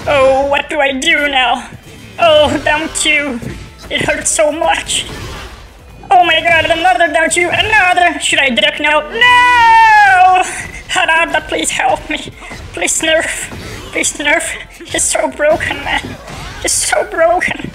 Oh, what do I do now? Oh, down 2. It hurts so much. Oh my god, another down 2, another! Should I duck now? No! Harada, please help me. Please nerf. Please nerf. He's so broken, man. He's so broken.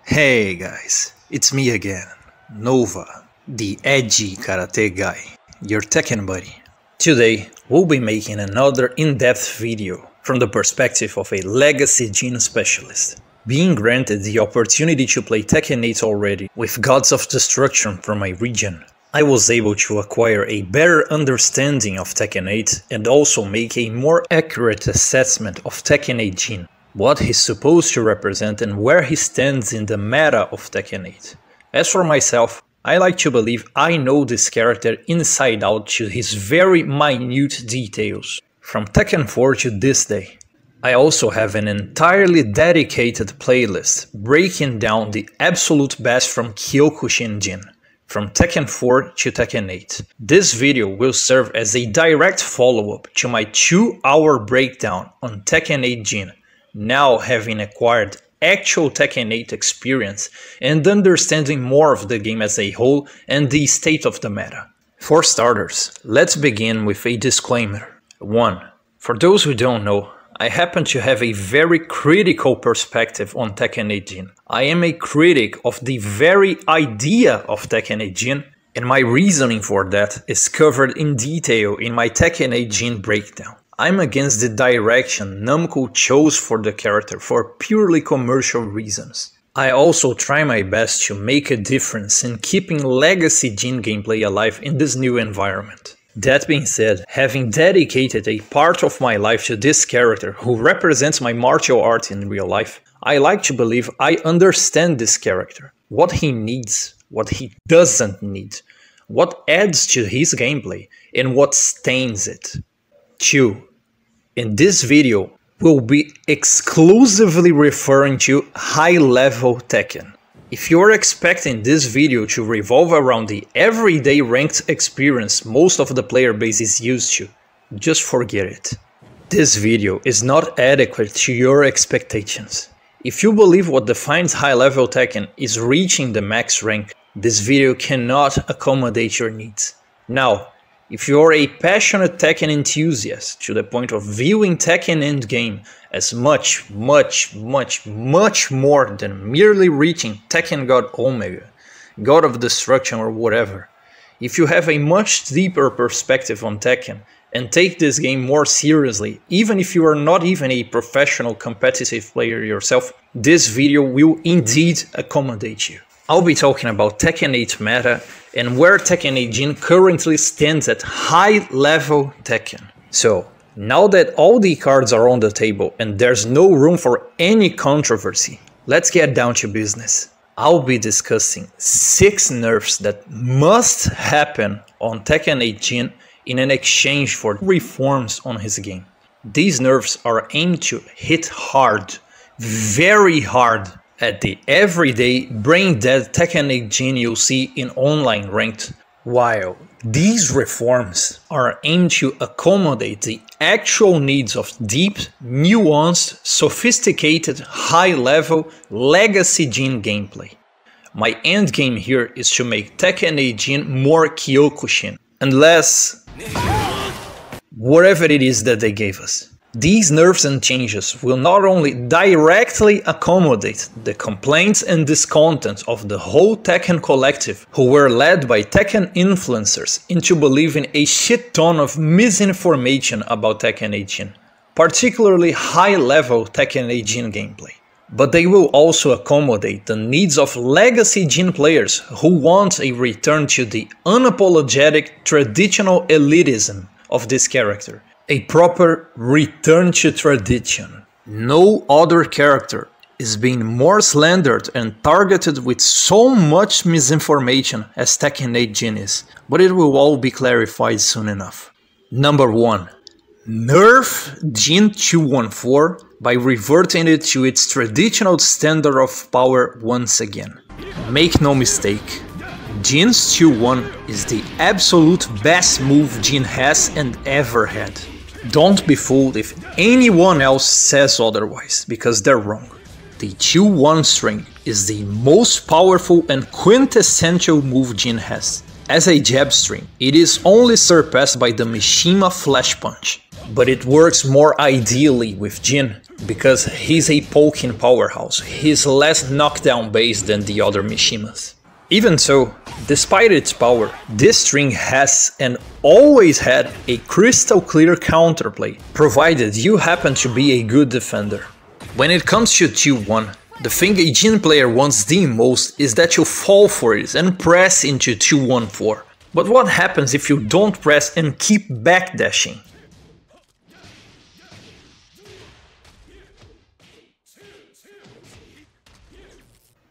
Hey guys, it's me again, Nova, the edgy karate guy, your Tekken buddy. Today, we'll be making another in-depth video from the perspective of a legacy Jin specialist. Being granted the opportunity to play Tekken 8 already with Gods of Destruction from my region, I was able to acquire a better understanding of Tekken 8 and also make a more accurate assessment of Tekken 8 Jin, what he's supposed to represent and where he stands in the meta of Tekken 8. As for myself, I like to believe I know this character inside out to his very minute details, from Tekken 4 to this day. I also have an entirely dedicated playlist breaking down the absolute best from KYOKUSHIN Jin, from Tekken 4 to Tekken 8. This video will serve as a direct follow-up to my 2-hour breakdown on Tekken 8 Jin, now having acquired actual Tekken 8 experience and understanding more of the game as a whole and the state of the meta. For starters, let's begin with a disclaimer. 1. For those who don't know, I happen to have a very critical perspective on Tekken 8 Jin. I am a critic of the very idea of Tekken 8 Jin, and my reasoning for that is covered in detail in my Tekken 8 Jin breakdown. I'm against the direction Namco chose for the character for purely commercial reasons. I also try my best to make a difference in keeping legacy Jin gameplay alive in this new environment. That being said, having dedicated a part of my life to this character who represents my martial art in real life, I like to believe I understand this character, what he needs, what he doesn't need, what adds to his gameplay, and what stains it. 2. In this video, we'll be exclusively referring to high-level Tekken. If you're expecting this video to revolve around the everyday ranked experience most of the player base is used to, just forget it. This video is not adequate to your expectations. If you believe what defines high-level Tekken is reaching the max rank, this video cannot accommodate your needs. Now, if you're a passionate Tekken enthusiast to the point of viewing Tekken endgame as much more than merely reaching Tekken God Omega, God of Destruction or whatever, if you have a much deeper perspective on Tekken and take this game more seriously, even if you are not even a professional competitive player yourself, this video will indeed accommodate you. I'll be talking about Tekken 8 meta and where Tekken 8 Jin currently stands at high-level Tekken. So, now that all the cards are on the table and there's no room for any controversy, let's get down to business. I'll be discussing 6 nerfs that must happen on Tekken 8 Jin in an exchange for reforms on his game. These nerfs are aimed to hit hard, very hard, at the everyday brain-dead Tekken 8 Jin you'll see in online ranked, while these reforms are aimed to accommodate the actual needs of deep, nuanced, sophisticated, high-level legacy Jin gameplay. My endgame here is to make Tekken 8 Jin more KYOKUSHIN, unless whatever it is that they gave us. These nerfs and changes will not only directly accommodate the complaints and discontent of the whole Tekken collective, who were led by Tekken influencers into believing a shit ton of misinformation about Tekken 8 Jin, particularly high-level Tekken 8 Jin gameplay, but they will also accommodate the needs of legacy Jin players who want a return to the unapologetic traditional elitism of this character. A proper return to tradition. No other character is being more slandered and targeted with so much misinformation as Tekken 8 Jin is, but it will all be clarified soon enough. Number 1. NERF Jin 214 by reverting it to its traditional standard of power once again. Make no mistake, Jin's 2-1 is the absolute best move Jin has and ever had. Don't be fooled if anyone else says otherwise, because they're wrong. The 2-1 string is the most powerful and quintessential move Jin has. As a jab string, it is only surpassed by the Mishima Flash Punch. But it works more ideally with Jin, because he's a poking powerhouse. He's less knockdown based than the other Mishimas. Even so, despite its power, this string has and always had a crystal clear counterplay, provided you happen to be a good defender. When it comes to 2-1, the thing a Jin player wants the most is that you fall for it and press into 2-1-4. But what happens if you don't press and keep backdashing?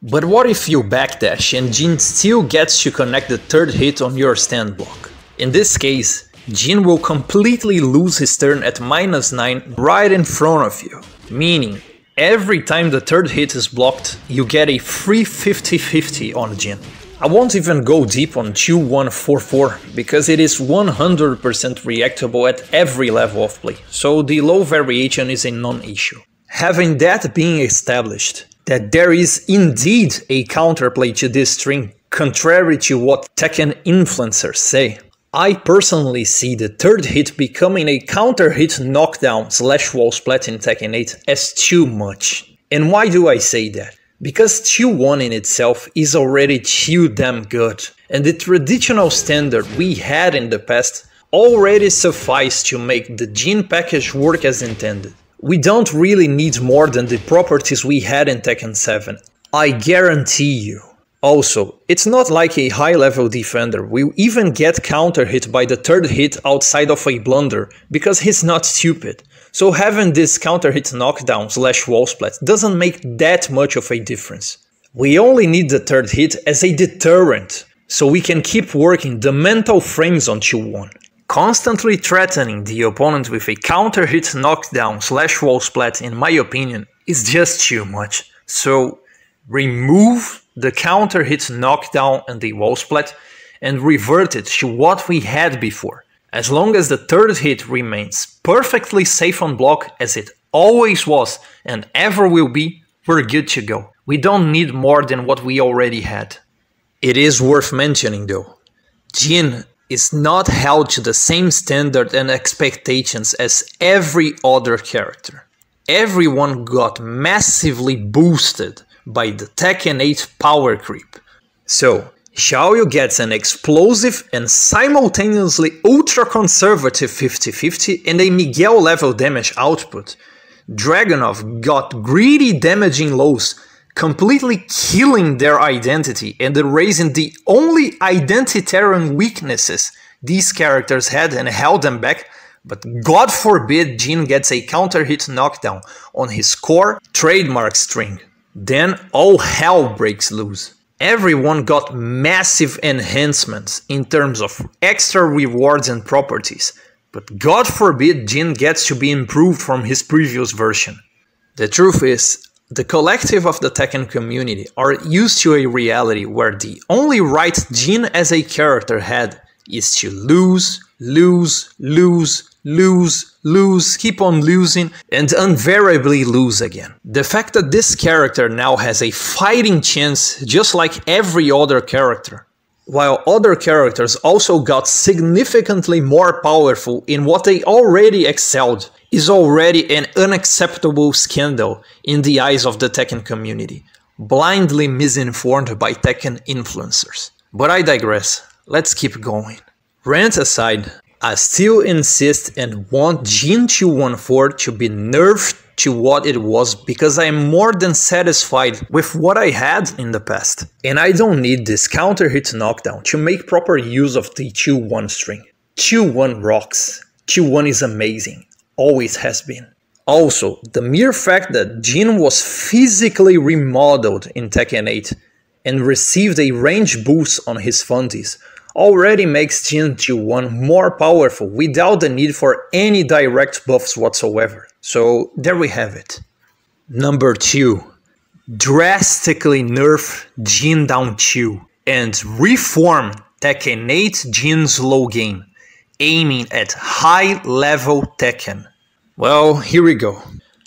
But what if you backdash and Jin still gets to connect the third hit on your stand block? In this case, Jin will completely lose his turn at -9 right in front of you, meaning every time the third hit is blocked, you get a free 50-50 on Jin. I won't even go deep on 2-1-4-4 because it is 100% reactable at every level of play, so the low variation is a non-issue. Having that being established, that there is indeed a counterplay to this string, contrary to what Tekken influencers say, I personally see the third hit becoming a counter hit knockdown / wall splat in Tekken 8 as too much. And why do I say that? Because 2-1 in itself is already too damn good, and the traditional standard we had in the past already sufficed to make the Jin package work as intended. We don't really need more than the properties we had in Tekken 7, I guarantee you. Also, it's not like a high-level defender will even get counter-hit by the third hit outside of a blunder, because he's not stupid. So having this counter-hit knockdown / wall splat doesn't make that much of a difference. We only need the third hit as a deterrent, so we can keep working the mental frames on 2-1. Constantly threatening the opponent with a counter-hit knockdown / wall splat, in my opinion, is just too much. So remove the counter-hit knockdown and the wall splat and revert it to what we had before. As long as the third hit remains perfectly safe on block as it always was and ever will be, we're good to go. We don't need more than what we already had. It is worth mentioning though, Jin is not held to the same standard and expectations as every other character. Everyone got massively boosted by the Tekken 8 power creep. So, Xiaoyu gets an explosive and simultaneously ultra-conservative 50-50 and a Miguel level damage output. Dragunov got greedy damaging lows, completely killing their identity and erasing the only identitarian weaknesses these characters had and held them back, but God forbid Jin gets a counter-hit knockdown on his core trademark string. Then all hell breaks loose. Everyone got massive enhancements in terms of extra rewards and properties, but God forbid Jin gets to be improved from his previous version. The truth is, the collective of the Tekken community are used to a reality where the only right Jin as a character had is to lose, keep on losing, and invariably lose again. The fact that this character now has a fighting chance just like every other character, while other characters also got significantly more powerful in what they already excelled, is already an unacceptable scandal in the eyes of the Tekken community, blindly misinformed by Tekken influencers. But I digress, let's keep going. Rant aside, I still insist and want Jin 214 to be nerfed to what it was because I am more than satisfied with what I had in the past. And I don't need this counter hit knockdown to make proper use of the 2-1 string. 2-1 rocks. 2-1 is amazing. Always has been. Also, the mere fact that Jin was physically remodeled in Tekken 8 and received a range boost on his fundies already makes Jin T1 more powerful without the need for any direct buffs whatsoever. So there we have it. Number 2. Drastically nerf Jin down 2 and reform Tekken 8 Jin's low game, aiming at high level Tekken. Well, here we go.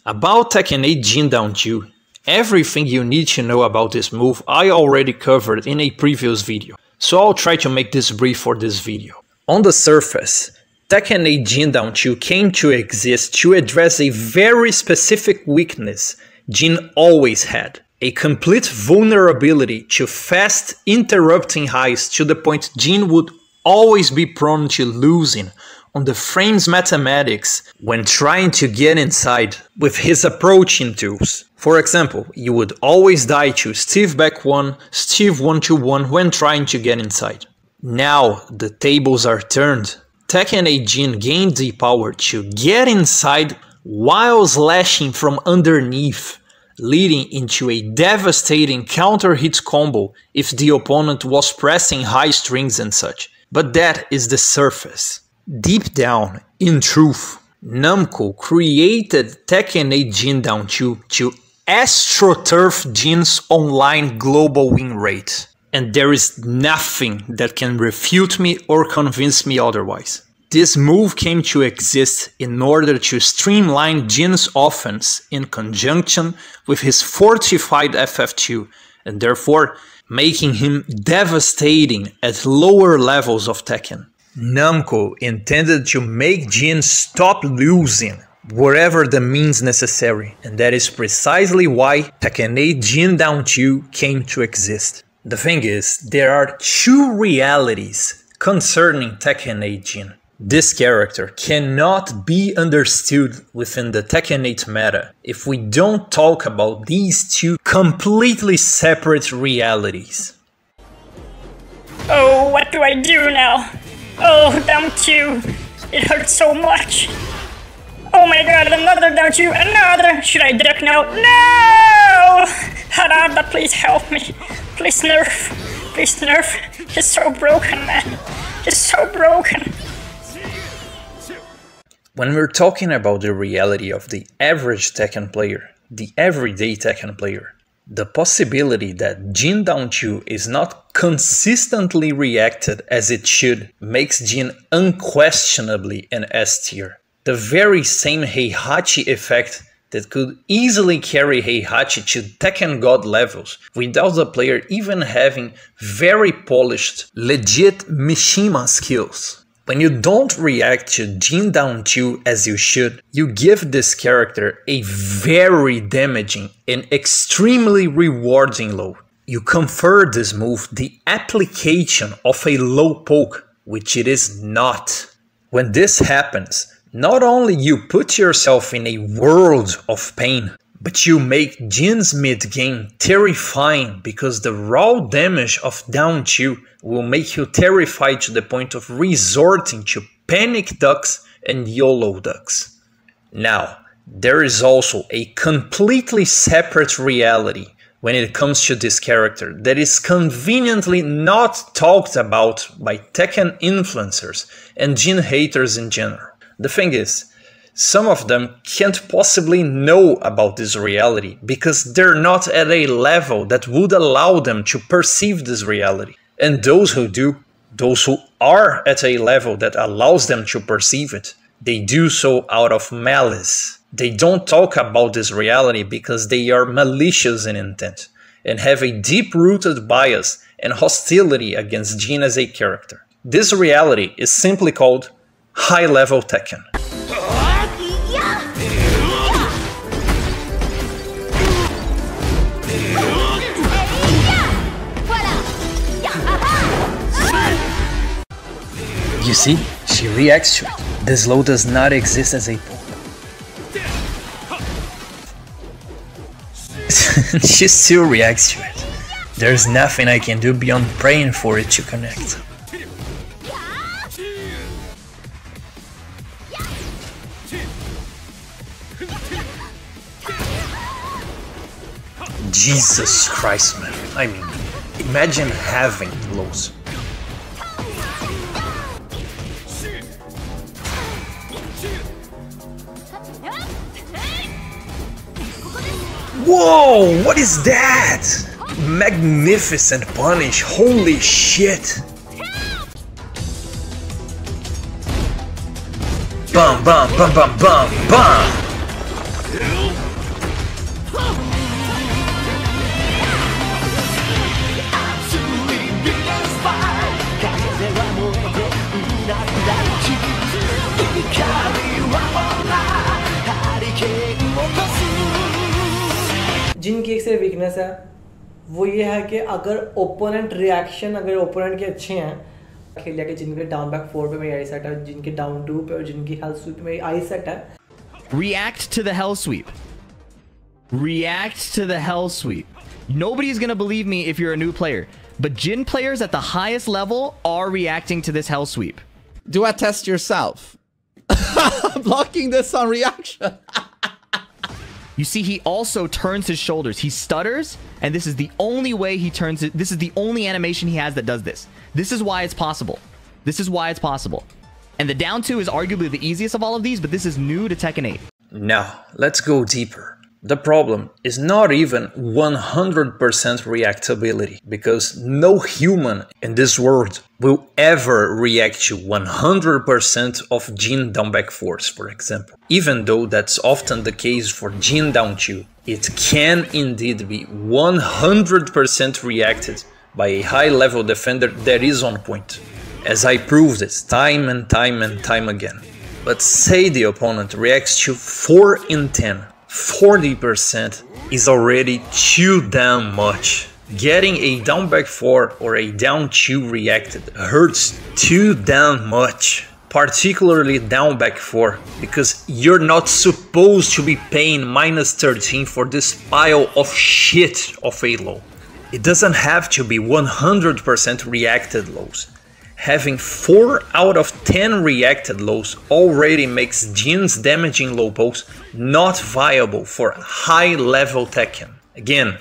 About Tekken 8 Jin down 2, everything you need to know about this move I already covered in a previous video, so I'll try to make this brief for this video. On the surface, Tekken 8 Jin down 2 came to exist to address a very specific weakness Jin always had, a complete vulnerability to fast interrupting highs to the point Jin would always be prone to losing on the frames mathematics when trying to get inside with his approaching tools. For example, you would always die to Steve back 1, Steve 1-1 when trying to get inside. Now the tables are turned. Tekken 8 Jin gained the power to get inside while slashing from underneath, leading into a devastating counter-hit combo if the opponent was pressing high strings and such. But that is the surface. Deep down, in truth, Namco created Tekken 8 Jin down 2 to astroturf Jin's online global win rate. And there is nothing that can refute me or convince me otherwise. This move came to exist in order to streamline Jin's offense in conjunction with his fortified FF2, and therefore making him devastating at lower levels of Tekken. Namco intended to make Jin stop losing whatever the means necessary, and that is precisely why Tekken 8 Jin down 2 came to exist. The thing is, there are two realities concerning Tekken 8 Jin. This character cannot be understood within the Tekken 8 meta if we don't talk about these two completely separate realities. Oh, what do I do now? Oh, down 2. It hurts so much. Oh my god, another down 2, another! Should I duck now? No! Harada, please help me. Please nerf. Please nerf. He's so broken, man. He's so broken. When we're talking about the reality of the average Tekken player, the everyday Tekken player, the possibility that Jin down 2 is not consistently reacted as it should makes Jin unquestionably an S tier. The very same Heihachi effect that could easily carry Heihachi to Tekken God levels without the player even having very polished, legit Mishima skills. When you don't react to Jin down 2 as you should, you give this character a very damaging and extremely rewarding low. You confer this move the application of a low poke, which it is not. When this happens, not only you put yourself in a world of pain, but you make Jin's mid-game terrifying because the raw damage of down 2 will make you terrified to the point of resorting to panic ducks and YOLO ducks. Now, there is also a completely separate reality when it comes to this character that is conveniently not talked about by Tekken influencers and Jin haters in general. The thing is, some of them can't possibly know about this reality because they're not at a level that would allow them to perceive this reality. And those who do, those who are at a level that allows them to perceive it, they do so out of malice. They don't talk about this reality because they are malicious in intent and have a deep-rooted bias and hostility against Jin as a character. This reality is simply called high-level Tekken. You see, she reacts to it. This low does not exist as a poke. She still reacts to it. There's nothing I can do beyond praying for it to connect. Jesus Christ, man. I mean, imagine having lows. Whoa, what is that? Magnificent punish, holy shit. Bum bum bum bum bum bum. जिन की एक से weakness है वो ये है कि अगर opponent reaction अगर ओपोनेंट के अच्छे हैं खेल लिया कि जिनके डाउन बैक 4 पे मेरी आई सेट है, जिनके डाउन 2 पे और जिनकी हेल्थ स्वीप पे मेरी आई सेट है. React to the hell sweep. React to the hell sweep. Nobody's gonna believe me if you're a new player, but Jin players at the highest level are reacting to this hell sweep. Do a test yourself. Blocking this on reaction. You see, he also turns his shoulders. He stutters, and this is the only way he turns it. This is the only animation he has that does this. This is why it's possible. This is why it's possible. And the down 2 is arguably the easiest of all of these, but this is new to Tekken 8. Now, let's go deeper. The problem is not even 100% reactability, because no human in this world will ever react to 100% of Jin down back force, for example. Even though that's often the case for Jin down 2, it can indeed be 100% reacted by a high-level defender that is on point, as I proved it time and time and time again. But say the opponent reacts to 4 in 10. 40% is already too damn much. Getting a down back 4 or a down 2 reacted hurts too damn much. Particularly down back 4, because you're not supposed to be paying -13 for this pile of shit of a low. It doesn't have to be 100% reacted lows. Having 4 out of 10 reacted lows already makes Jin's damaging low pulse not viable for high-level Tekken. Again,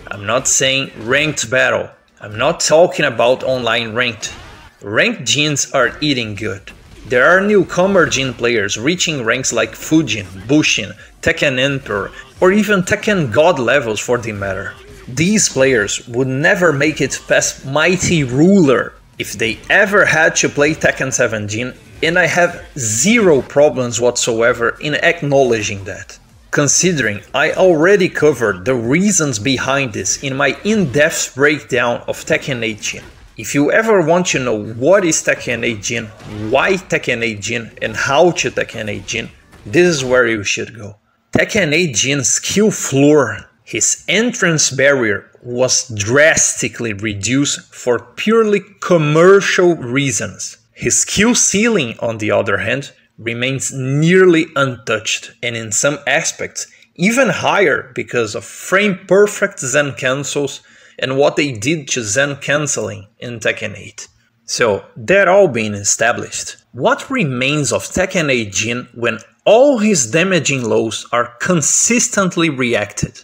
I'm not saying ranked battle. I'm not talking about online ranked. Ranked Jins are eating good. There are newcomer Jin players reaching ranks like Fujin, Bushin, Tekken Emperor, or even Tekken God levels for the matter. These players would never make it past Mighty Ruler if they ever had to play Tekken 7 Jin, and I have zero problems whatsoever in acknowledging that. Considering I already covered the reasons behind this in my in-depth breakdown of Tekken 8 Jin. If you ever want to know what is Tekken 8 Jin, why Tekken 8 Jin, and how to Tekken 8 Jin, this is where you should go. Tekken 8 Jin's skill floor, his entrance barrier, was drastically reduced for purely commercial reasons. His skill ceiling, on the other hand, remains nearly untouched, and in some aspects even higher because of frame-perfect Zen cancels and what they did to Zen cancelling in Tekken 8. So, that all being established, what remains of Tekken 8 Jin when all his damaging lows are consistently reacted?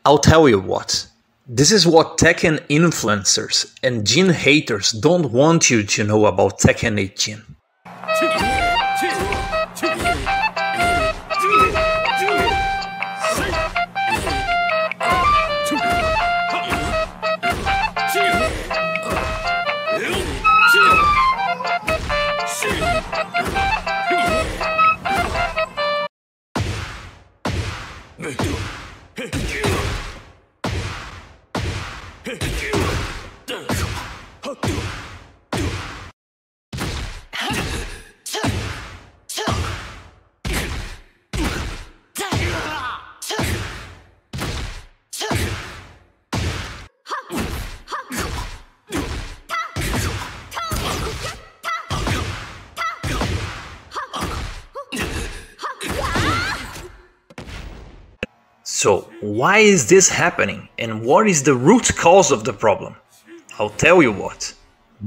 I'll tell you what. This is what Tekken influencers and Jin haters don't want you to know about Tekken 8 Jin. So, why is this happening, and what is the root cause of the problem? I'll tell you what.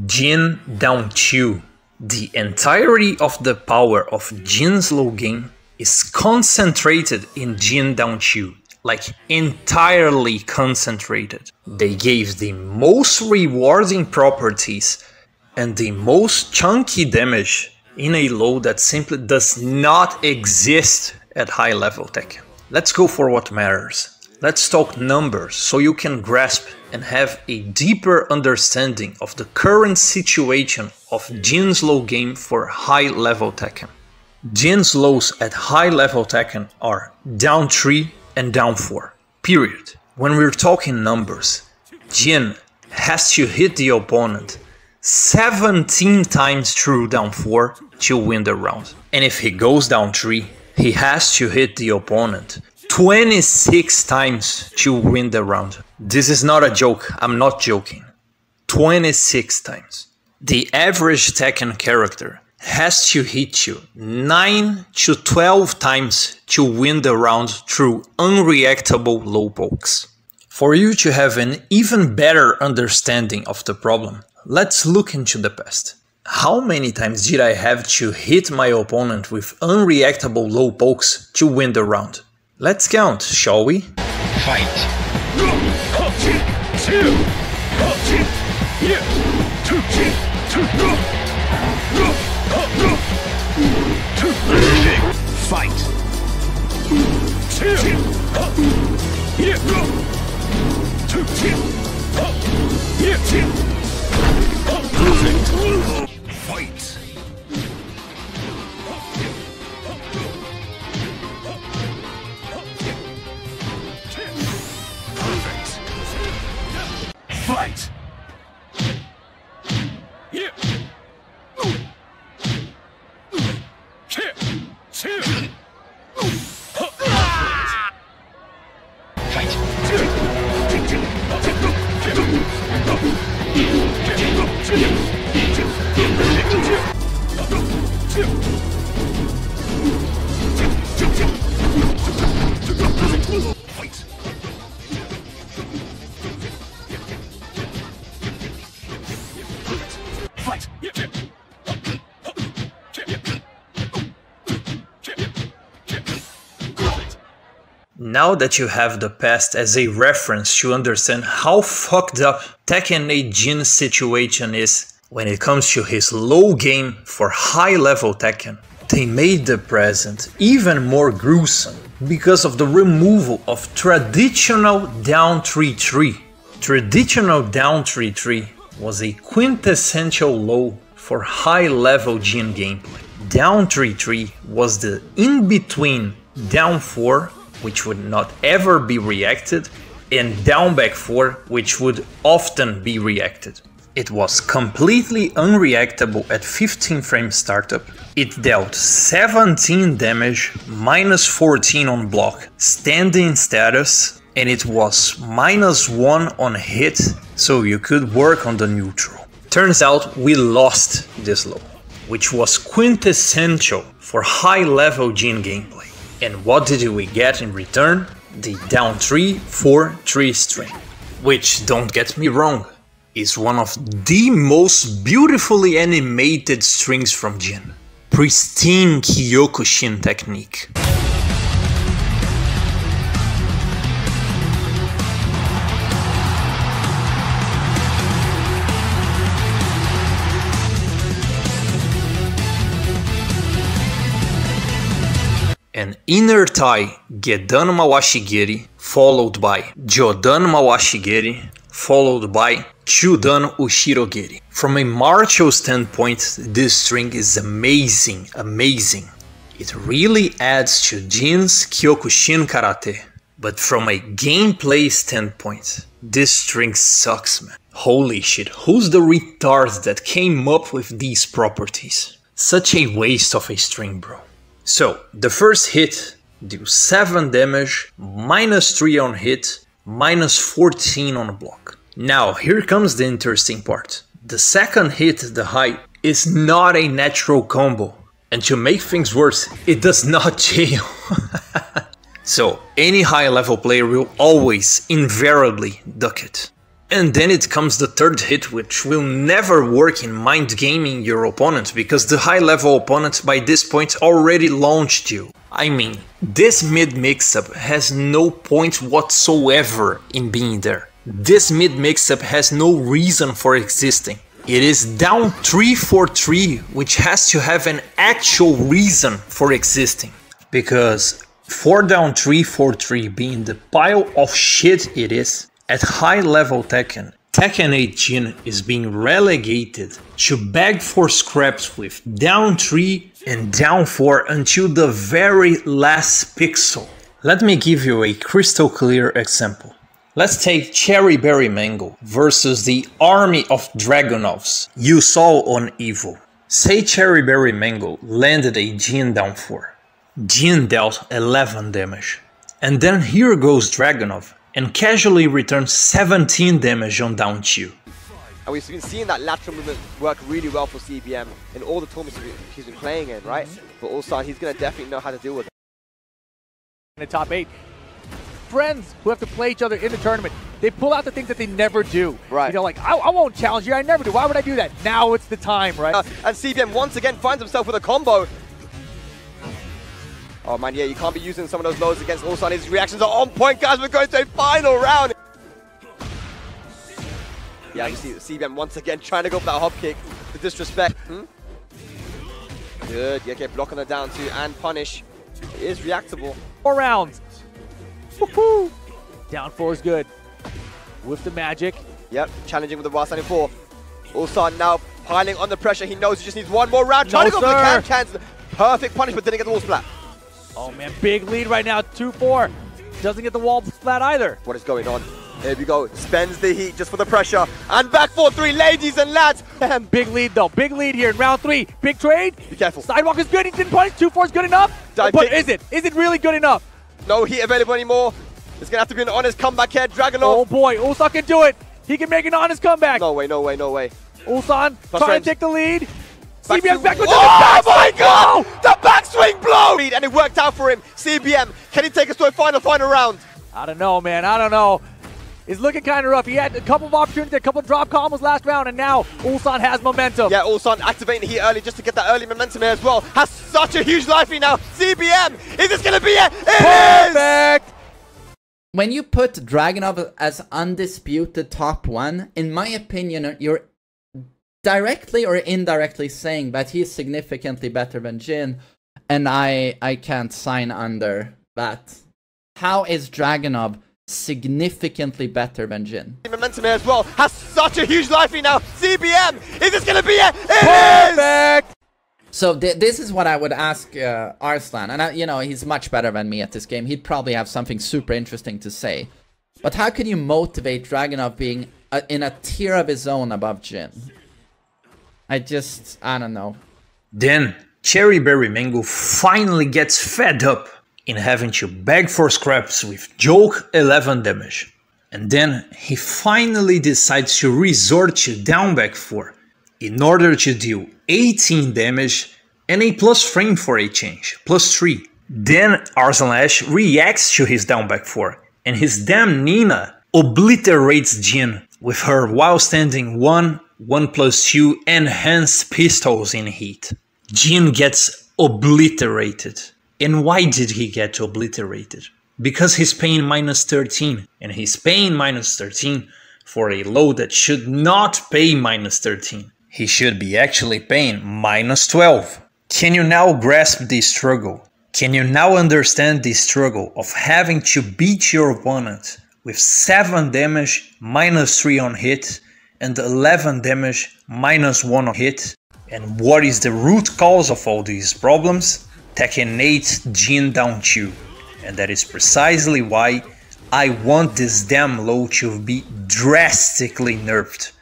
Jin down 2. The entirety of the power of Jin's low game is concentrated in Jin down 2. like entirely concentrated. They gave the most rewarding properties and the most chunky damage in a load that simply does not exist at high level Tekken. Let's go for what matters. Let's talk numbers so you can grasp and have a deeper understanding of the current situation of Jin's low game for high level Tekken. Jin's lows at high level Tekken are down 3 and down 4, period. When we're talking numbers, Jin has to hit the opponent 17 times through down 4 to win the round. And if he goes down 3, he has to hit the opponent 26 times to win the round. This is not a joke, I'm not joking. 26 times. The average Tekken character has to hit you 9 to 12 times to win the round through unreactable low pokes. For you to have an even better understanding of the problem, let's look into the past. How many times did I have to hit my opponent with unreactable low pokes to win the round? Let's count, shall we? Fight. Fight. Fight. Fight. Now that you have the past as a reference to understand how fucked up Tekken 8 Jin's situation is when it comes to his low game for high level Tekken, they made the present even more gruesome because of the removal of traditional down 3-3. Traditional down 3-3 was a quintessential low for high level Jin gameplay. Down 3-3 was the in-between down 4, which would not ever be reacted, and down back 4, which would often be reacted. It was completely unreactable at 15 frame startup. It dealt 17 damage, minus 14 on block, standing status, and it was -1 on hit, so you could work on the neutral. Turns out we lost this low, which was quintessential for high level Jin gameplay. And what did we get in return? The down 3-4-3 string, which, don't get me wrong, is one of the most beautifully animated strings from Jin. Pristine KYOKUSHIN technique. An inner tie Gedan Mawashigiri, followed by Jodan Mawashigiri, followed by Chudan Ushirogiri. From a martial standpoint, this string is amazing. It really adds to Jin's Kyokushin karate. But from a gameplay standpoint, this string sucks, man. Holy shit, who's the retard that came up with these properties? Such a waste of a string, bro. So, the first hit deals 7 damage, -3 on hit, -14 on block. Now, here comes the interesting part. The second hit, the high, is not a natural combo. And to make things worse, it does not jail. So, any high level player will always, invariably, duck it. And then it comes the third hit, which will never work in mind gaming your opponent, because the high level opponent by this point already launched you. I mean, this mid mix-up has no point whatsoever in being there. This mid mix-up has no reason for existing. It is down 3-4-3, which has to have an actual reason for existing. Because 4 down 3-4-3 being the pile of shit it is, at high level Tekken, Tekken 8 Jin is being relegated to beg for scraps with down 3 and down 4 until the very last pixel. Let me give you a crystal clear example. Let's take Cherry Berry Mango versus the army of Dragunovs you saw on Evo. Say Cherry Berry Mango landed a Jin down 4. Jin dealt 11 damage. And then here goes Dragunov and casually returns 17 damage on down 2. And we've been seeing that lateral movement work really well for CBM in all the tournaments he's been playing in, right? But also he's going to definitely know how to deal with it. In the top 8. Friends who have to play each other in the tournament, they pull out the things that they never do. Right. You know, like, I won't challenge you, I never do. Why would I do that? Now it's the time, right? And CBM once again finds himself with a combo. Oh man, yeah, you can't be using some of those lows against Ulsan. His reactions are on point, guys. We're going to a final round. Yeah, you see CBM once again trying to go for that hop kick. The disrespect. Good. Yeah, okay, block on the down 2 and punish. It is reactable. 4 rounds. Woohoo! Down 4 is good. With the magic. Yep, challenging with the Raw Standing 4. Ulsan now piling on the pressure. He knows he just needs one more round. Trying to go for the can-cans. Perfect punish, but didn't get the wall splat. Oh man, big lead right now, 2-4. Doesn't get the wall splat either. What is going on? Here we go. Spends the heat just for the pressure. And back 4-3, ladies and lads. Big lead though, big lead here in round 3. Big trade. Be careful. Sidewalk is good, he didn't punish. 2-4 is good enough. Dive but kick. is it really good enough? No heat available anymore. It's going to have to be an honest comeback here. Dragunov. Oh boy, Ulsan can do it. He can make an honest comeback. No way, no way, no way. Ulsan trying to take the lead. CBM back with the oh my god! The backswing blow! And it worked out for him. CBM, can he take us to a final round? I don't know, man. I don't know. It's looking kind of rough. He had a couple of opportunities, a couple of drop combos last round, and now Ulsan has momentum. Yeah, Ulsan activating the heat early just to get that early momentum here as well. Has such a huge life lead now. CBM, is this going to be it? Perfect! When you put Dragunov as undisputed top 1, in my opinion, you're directly or indirectly saying that he's significantly better than Jin, and I can't sign under that. How is Dragunov significantly better than Jin? Momentum here as well. Has such a huge life lead now. CBM, is this going to be it? Perfect! So this is what I would ask Arslan, and you know, he's much better than me at this game. He'd probably have something super interesting to say. But how can you motivate Dragunov being in a tier of his own above Jin? I don't know. Then, Cherry Berry Mango finally gets fed up in having to beg for scraps with joke 11 damage. And then he finally decides to resort to down back 4 in order to deal 18 damage and a plus frame for a change, plus 3. Then Arslan reacts to his down back 4 and his damn Nina obliterates Jin with her while standing 1/2 enhanced pistols in heat. Jin gets obliterated. And why did he get obliterated? Because he's paying -13, and he's paying -13 for a load that should not pay -13. He should be actually paying -12. Can you now grasp the struggle? Can you now understand the struggle of having to beat your opponent with 7 damage, -3 on hit, and 11 damage, -1 on hit? And what is the root cause of all these problems? Tekken 8 Jin down 2. And that is precisely why I want this damn low to be drastically nerfed.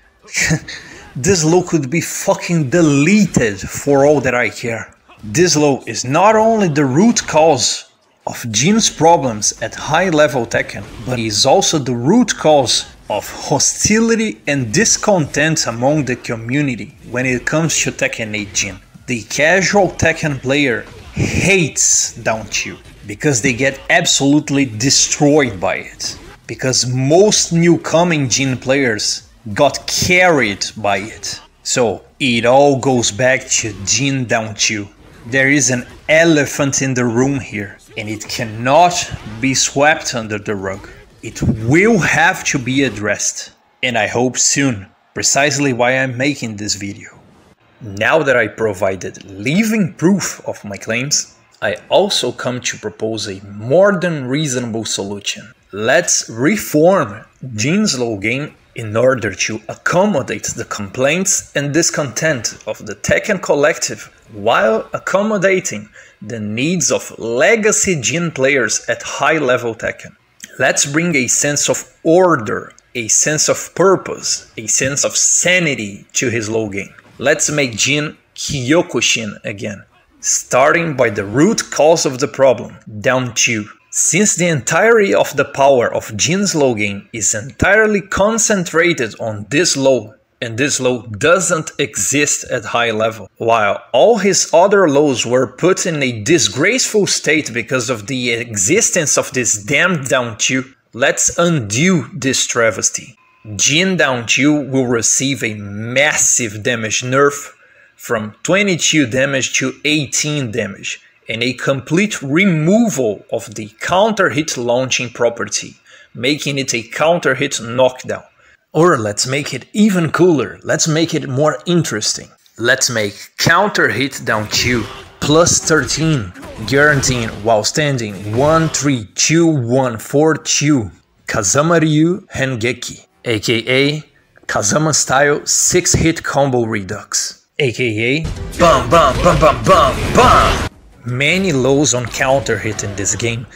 This low could be fucking deleted for all that I care. This low is not only the root cause of Jin's problems at high level Tekken, but is also the root cause of hostility and discontent among the community when it comes to Tekken 8 Jin. The casual Tekken player hates down 2 because they get absolutely destroyed by it. because most newcoming Jin players got carried by it. So it all goes back to Jin down 2. There is an elephant in the room here, and it cannot be swept under the rug. It will have to be addressed, and I hope soon, precisely why I'm making this video. Now that I provided living proof of my claims, I also come to propose a more than reasonable solution. Let's reform Jin's low game in order to accommodate the complaints and discontent of the Tekken collective while accommodating the needs of legacy Jin players at high level Tekken. Let's bring a sense of order, a sense of purpose, a sense of sanity to his low game. Let's make Jin KYOKUSHIN again, starting by the root cause of the problem, down 2. Since the entirety of the power of Jin's low game is entirely concentrated on this low, and this low doesn't exist at high level, while all his other lows were put in a disgraceful state because of the existence of this damned down 2, let's undo this travesty. Jin down 2 will receive a massive damage nerf from 22 damage to 18 damage, and a complete removal of the counter hit launching property, making it a counter hit knockdown. Or let's make it even cooler, let's make it more interesting. Let's make counter hit down 2 plus 13, guaranteeing while standing 1-3-2-1-4-2 Kazama Ryu Hengeki, aka Kazama style 6-hit combo redux, aka BAM BAM BAM BAM BAM BAM! Many lows on counter hit in this game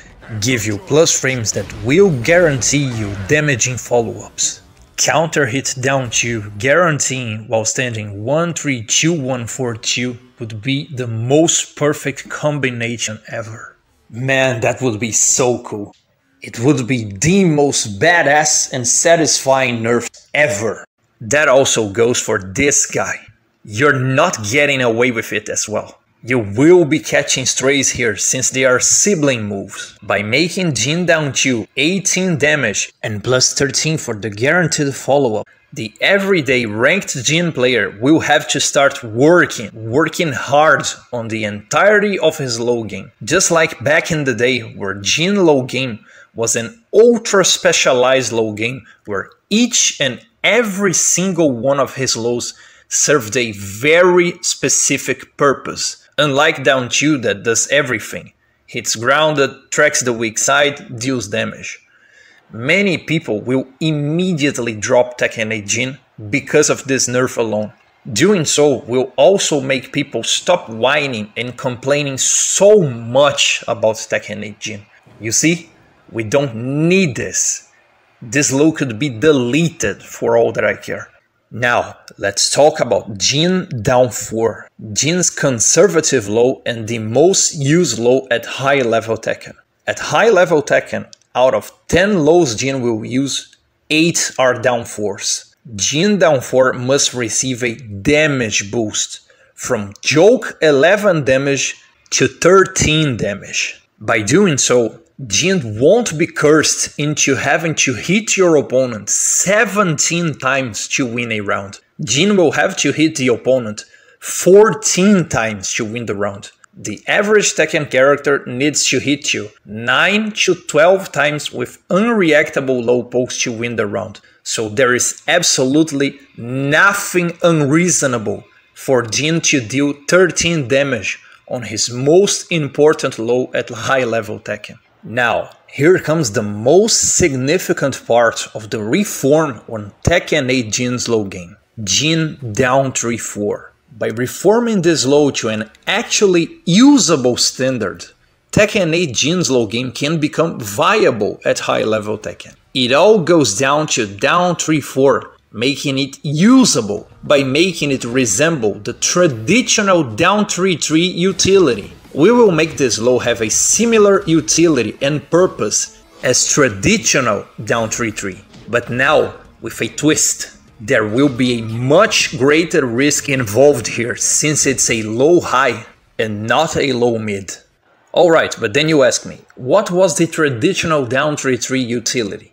give you plus frames that will guarantee you damaging follow-ups. Counter hit down 2 guaranteeing while standing 1-3-2-1-4-2 would be the most perfect combination ever. Man, that would be so cool. It would be the most badass and satisfying nerf ever. That also goes for this guy. You're not getting away with it as well. You will be catching strays here since they are sibling moves. By making Jin down 2 18 damage and plus 13 for the guaranteed follow-up, the everyday ranked Jin player will have to start working hard on the entirety of his low game. Just like back in the day where Jin low game was an ultra specialized low game where each and every single one of his lows served a very specific purpose. Unlike down 2 that does everything, hits grounded, tracks the weak side, deals damage. Many people will immediately drop Tekken 8 Jin because of this nerf alone. Doing so will also make people stop whining and complaining so much about Tekken 8 Jin. You see, we don't need this. This low could be deleted for all that I care. Now, let's talk about Jin down 4, Jin's conservative low and the most used low at high level Tekken. At high level Tekken, out of 10 lows Jin will use, 8 are down 4s. Jin down 4 must receive a damage boost from joke 11 damage to 13 damage. By doing so, Jin won't be cursed into having to hit your opponent 17 times to win a round. Jin will have to hit the opponent 14 times to win the round. The average Tekken character needs to hit you 9 to 12 times with unreactable low pokes to win the round. So there is absolutely nothing unreasonable for Jin to deal 13 damage on his most important low at high level Tekken. Now, here comes the most significant part of the reform on Tekken 8 Jin's low game. Jin down 3-4. By reforming this low to an actually usable standard, Tekken 8 Jin's low game can become viable at high level Tekken. It all goes down to down 3-4, making it usable by making it resemble the traditional down 3-3 utility. We will make this low have a similar utility and purpose as traditional down 3-3, but now with a twist. There will be a much greater risk involved here since it's a low high and not a low mid. Alright, but then you ask me, what was the traditional down 3-3 utility?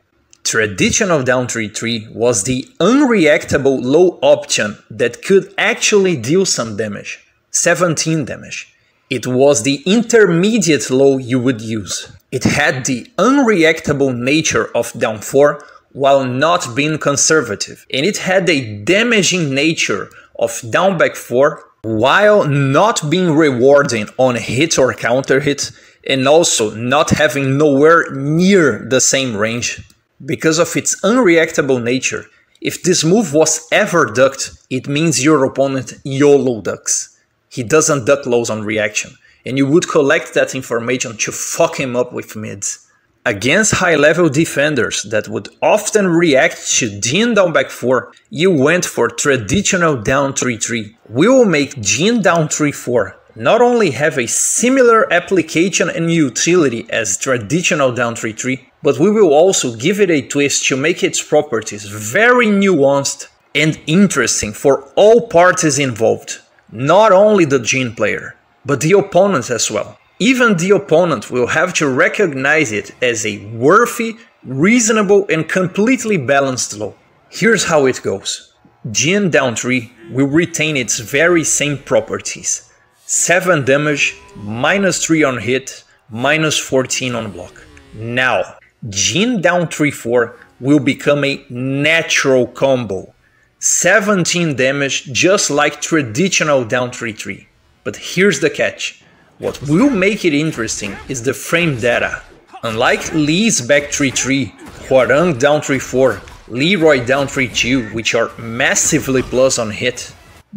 Traditional down 3-3 was the unreactable low option that could actually deal some damage, 17 damage. It was the intermediate low you would use. It had the unreactable nature of down 4 while not being conservative, and it had a damaging nature of down back 4 while not being rewarding on hit or counter hit, and also not having nowhere near the same range. Because of its unreactable nature, if this move was ever ducked, it means your opponent YOLO ducks. He doesn't duck lows on reaction, and you would collect that information to fuck him up with mids. Against high-level defenders that would often react to Jin down back 4, you went for traditional down 3-3. We will make Jin down 3-4 not only have a similar application and utility as traditional down 3-3, but we will also give it a twist to make its properties very nuanced and interesting for all parties involved. Not only the Jin player, but the opponent as well. Even the opponent will have to recognize it as a worthy, reasonable and completely balanced low. Here's how it goes. Jin down 3 will retain its very same properties. 7 damage, -3 on hit, -14 on block. Now, Jin down 3-4 will become a natural combo. 17 damage just like traditional down 3-3. But here's the catch. What will make it interesting is the frame data. Unlike Lee's back 3-3, Hwoarang down 3-4, Leroy down 3-2, which are massively plus on hit,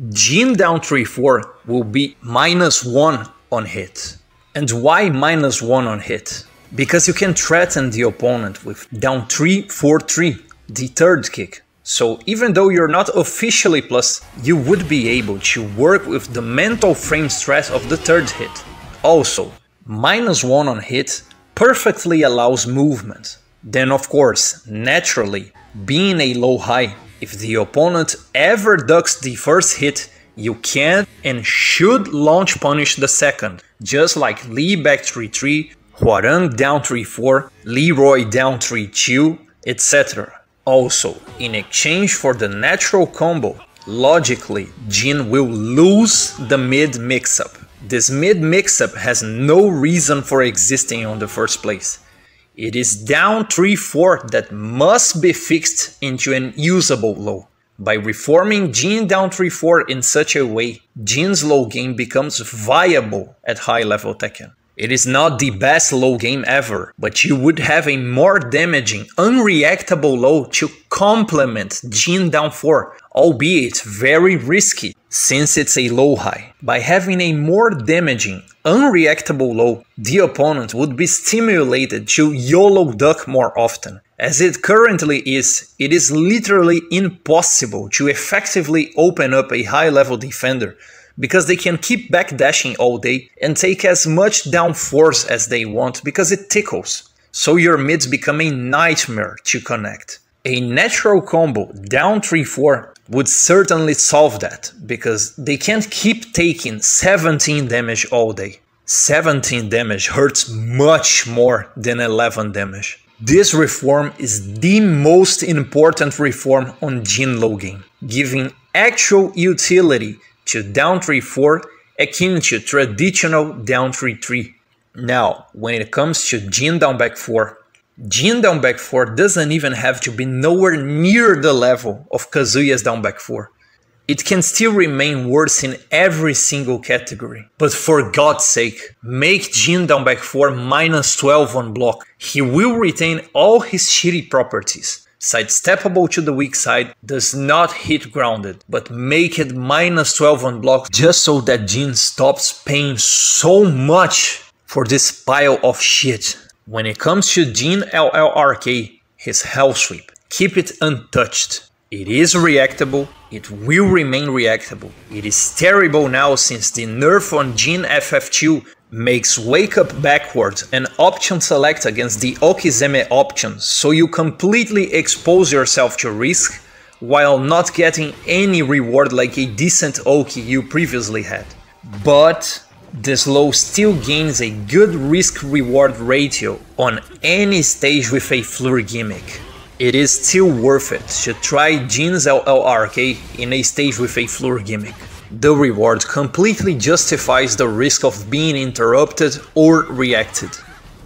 Jin down 3-4 will be -1 on hit. And why -1 on hit? Because you can threaten the opponent with down 3-4-3, the third kick. So even though you're not officially plus, you would be able to work with the mental frame stress of the third hit. Also, -1 on hit perfectly allows movement. Then of course, naturally, being a low high, if the opponent ever ducks the first hit, you can and should launch punish the second, just like Lee back 3-3, Hwoarang down 3-4, Leroy down 3-2, etc. Also, in exchange for the natural combo, logically, Jin will lose the mid mix-up. This mid mix-up has no reason for existing on the first place. It is down 3-4 that must be fixed into an usable low. By reforming Jin down 3-4 in such a way, Jin's low game becomes viable at high level Tekken. It is not the best low game ever, but you would have a more damaging, unreactable low to complement Jin down 4, albeit very risky, since it's a low high. By having a more damaging, unreactable low, the opponent would be stimulated to YOLO duck more often. As it currently is, it is literally impossible to effectively open up a high level defender, because they can keep backdashing all day and take as much down force as they want because it tickles. So your mids become a nightmare to connect. A natural combo down 3-4 would certainly solve that, because they can't keep taking 17 damage all day. 17 damage hurts much more than 11 damage. This reform is the most important reform on Jin low game, giving actual utility to down 3-4 akin to traditional down 3-3. Now, when it comes to Jin down back 4, Jin down back 4 doesn't even have to be nowhere near the level of Kazuya's down back 4. It can still remain worse in every single category. But for God's sake, make Jin down back 4 -12 on block. He will retain all his shitty properties. Sidesteppable to the weak side, does not hit grounded, but make it -12 on block just so that Jin stops paying so much for this pile of shit. When it comes to Jin LLRK, his Hell Sweep, keep it untouched. It is reactable, it will remain reactable. It is terrible now since the nerf on Jin FF2 makes wake up backwards an option select against the Okizeme option, so you completely expose yourself to risk while not getting any reward like a decent Oki you previously had. But this low still gains a good risk-reward ratio on any stage with a Fleur gimmick. it is still worth it to try Jin's LLRK in a stage with a floor gimmick. The reward completely justifies the risk of being interrupted or reacted.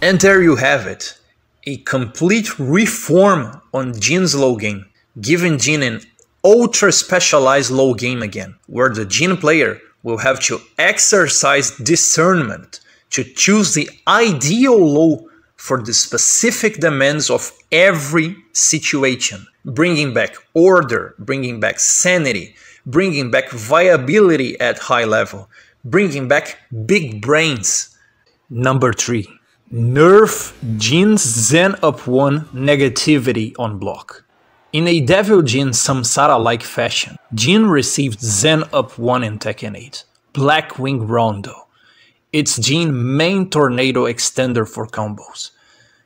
And there you have it, a complete reform on Jin's low game, giving Jin an ultra specialized low game again, where the Jin player will have to exercise discernment to choose the ideal low for the specific demands of every situation, bringing back order, bringing back sanity, bringing back viability at high level, bringing back big brains. Number 3. Nerf Jin's Zen up 1 negativity on block. In a Devil Jin Samsara-like fashion, Jin received Zen up 1 in Tekken 8, Blackwing Rondo. It's Jin's main tornado extender for combos.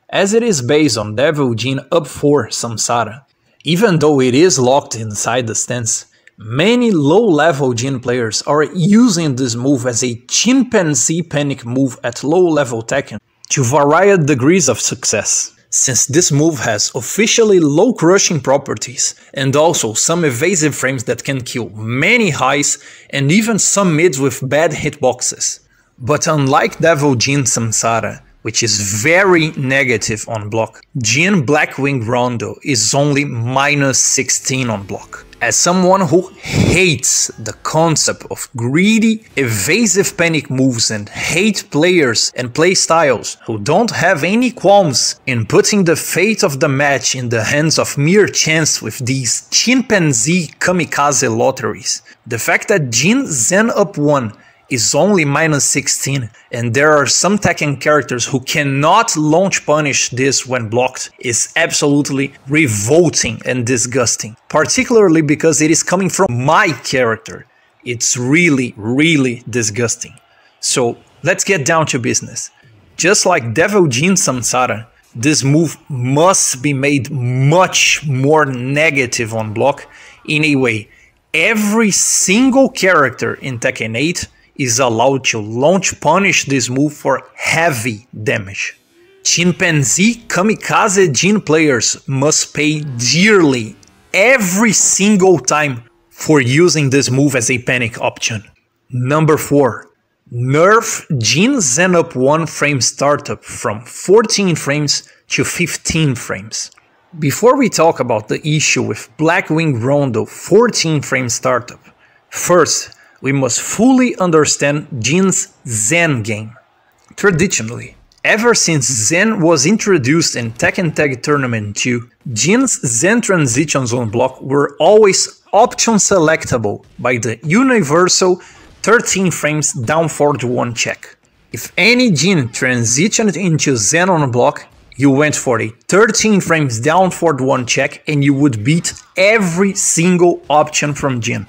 As it is based on Devil Jin up 4 Samsara, even though it is locked inside the stance, many low-level Jin players are using this move as a chimpanzee panic move at low-level Tekken to varied degrees of success, since this move has officially low crushing properties and also some evasive frames that can kill many highs and even some mids with bad hitboxes. But unlike Devil Jin Samsara, which is very negative on block, Jin Blackwing Rondo is only -16 on block. As someone who hates the concept of greedy, evasive panic moves and hate players and playstyles who don't have any qualms in putting the fate of the match in the hands of mere chance with these chimpanzee kamikaze lotteries, the fact that Jin Zen up 1 is only -16 and there are some Tekken characters who cannot launch punish this when blocked is absolutely revolting and disgusting, particularly because it is coming from my character. It's really disgusting. So let's get down to business. Just like Devil Jin Samsara, this move must be made much more negative on block in a way every single character in Tekken 8 is allowed to launch punish this move for heavy damage. Chimpanzee kamikaze Jin players must pay dearly every single time for using this move as a panic option. Number 4. Nerf Jin Zen up 1 frame startup from 14 frames to 15 frames. Before we talk about the issue with Blackwing Rondo 14 frame startup, first we must fully understand Jin's Zen game. Traditionally, ever since Zen was introduced in Tekken Tag Tournament 2, Jin's Zen transitions on block were always option selectable by the universal 13 frames down forward 1 check. If any Jin transitioned into Zen on block, you went for a 13 frames down forward 1 check and you would beat every single option from Jin.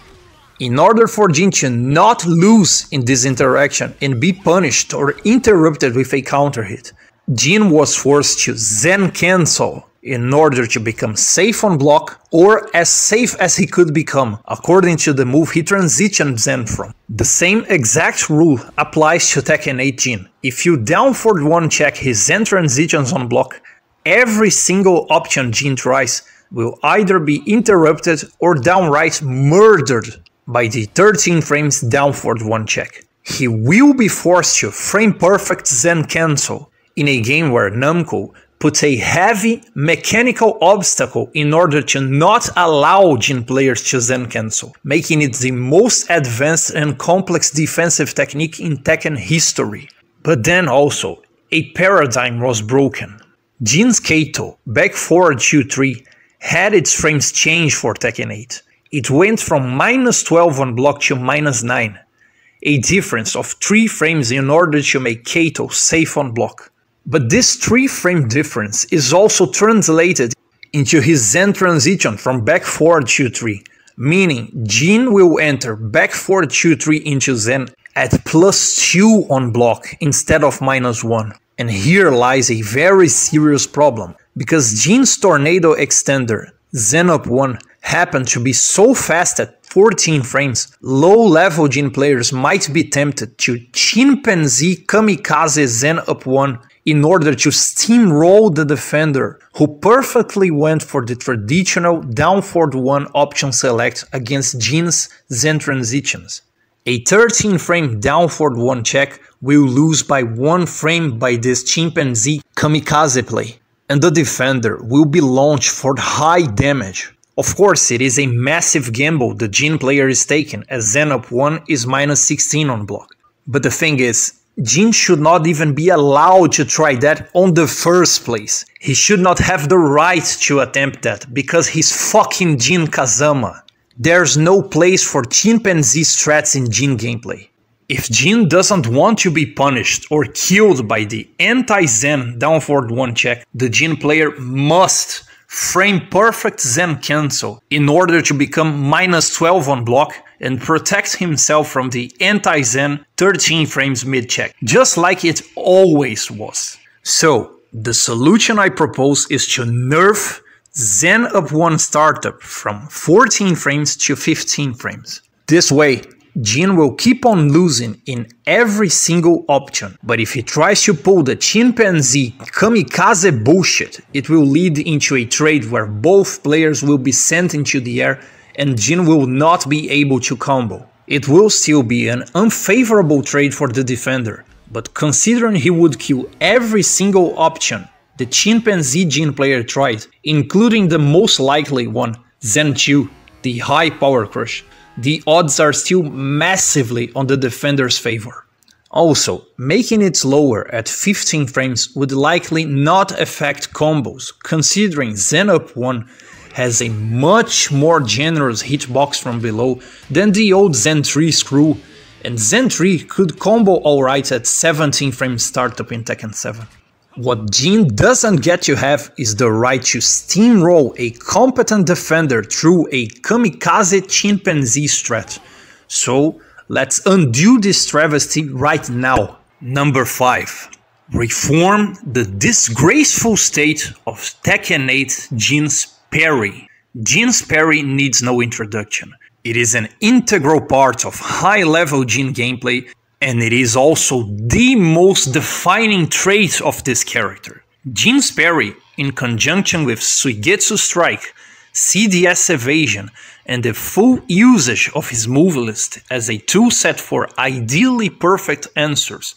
In order for Jin to not lose in this interaction and be punished or interrupted with a counter hit, Jin was forced to Zen cancel in order to become safe on block or as safe as he could become according to the move he transitioned Zen from. The same exact rule applies to Tekken 8 Jin. If you down forward 1 check his Zen transitions on block, every single option Jin tries will either be interrupted or downright murdered by the 13 frames down forward 1 check. He will be forced to frame perfect Zen cancel in a game where Namco puts a heavy mechanical obstacle in order to not allow Jin players to Zen cancel, making it the most advanced and complex defensive technique in Tekken history. But then also, a paradigm was broken. Jin's Kato, back forward 2-3, had its frames changed for Tekken 8. It went from -12 on block to -9, a difference of 3 frames in order to make Kato safe on block. But this 3 frame difference is also translated into his Zen transition from back forward 2-3, meaning Jin will enter back forward 2-3 into Zen at +2 on block instead of -1. And here lies a very serious problem, because Jin's tornado extender, Zen up 1, happened to be so fast at 14 frames, low-level Jin players might be tempted to chimpanzee kamikaze Zen up 1 in order to steamroll the defender, who perfectly went for the traditional down forward 1 option select against Jin's Zen transitions. A 13 frame down forward 1 check will lose by 1 frame by this chimpanzee kamikaze play, and the defender will be launched for high damage. Of course, it is a massive gamble the Jin player is taking, as Zen up 1 is minus 16 on block. But the thing is, Jin should not even be allowed to try that on the first place. He should not have the right to attempt that, because he's fucking Jin Kazama. There's no place for chimpanzee strats in Jin gameplay. If Jin doesn't want to be punished or killed by the anti-Zen down forward 1 check, the Jin player must frame perfect Zen cancel in order to become minus 12 on block and protect himself from the anti-Zen 13 frames mid check, just like it always was. So, the solution I propose is to nerf Zen up 1 startup from 14 frames to 15 frames. This way, Jin will keep on losing in every single option, but if he tries to pull the chimpanzee kamikaze bullshit, it will lead into a trade where both players will be sent into the air and Jin will not be able to combo. It will still be an unfavorable trade for the defender, but considering he would kill every single option the chimpanzee Jin player tried, including the most likely one, Zen 2, the high power crush, the odds are still massively on the defender's favor. Also, making it slower at 15 frames would likely not affect combos, considering Zen up 1 has a much more generous hitbox from below than the old Zen 3 screw, and Zen 3 could combo alright at 17 frames startup in Tekken 7. What Jin doesn't get to have is the right to steamroll a competent defender through a kamikaze chimpanzee strat. So let's undo this travesty right now. Number 5. Reform the disgraceful state of Tekken 8 Jin's Parry. Jin's Parry needs no introduction. It is an integral part of high-level Jin gameplay, and it is also the most defining trait of this character. Jin's Parry, in conjunction with Suigetsu Strike, CDS Evasion, and the full usage of his move list as a toolset for ideally perfect answers,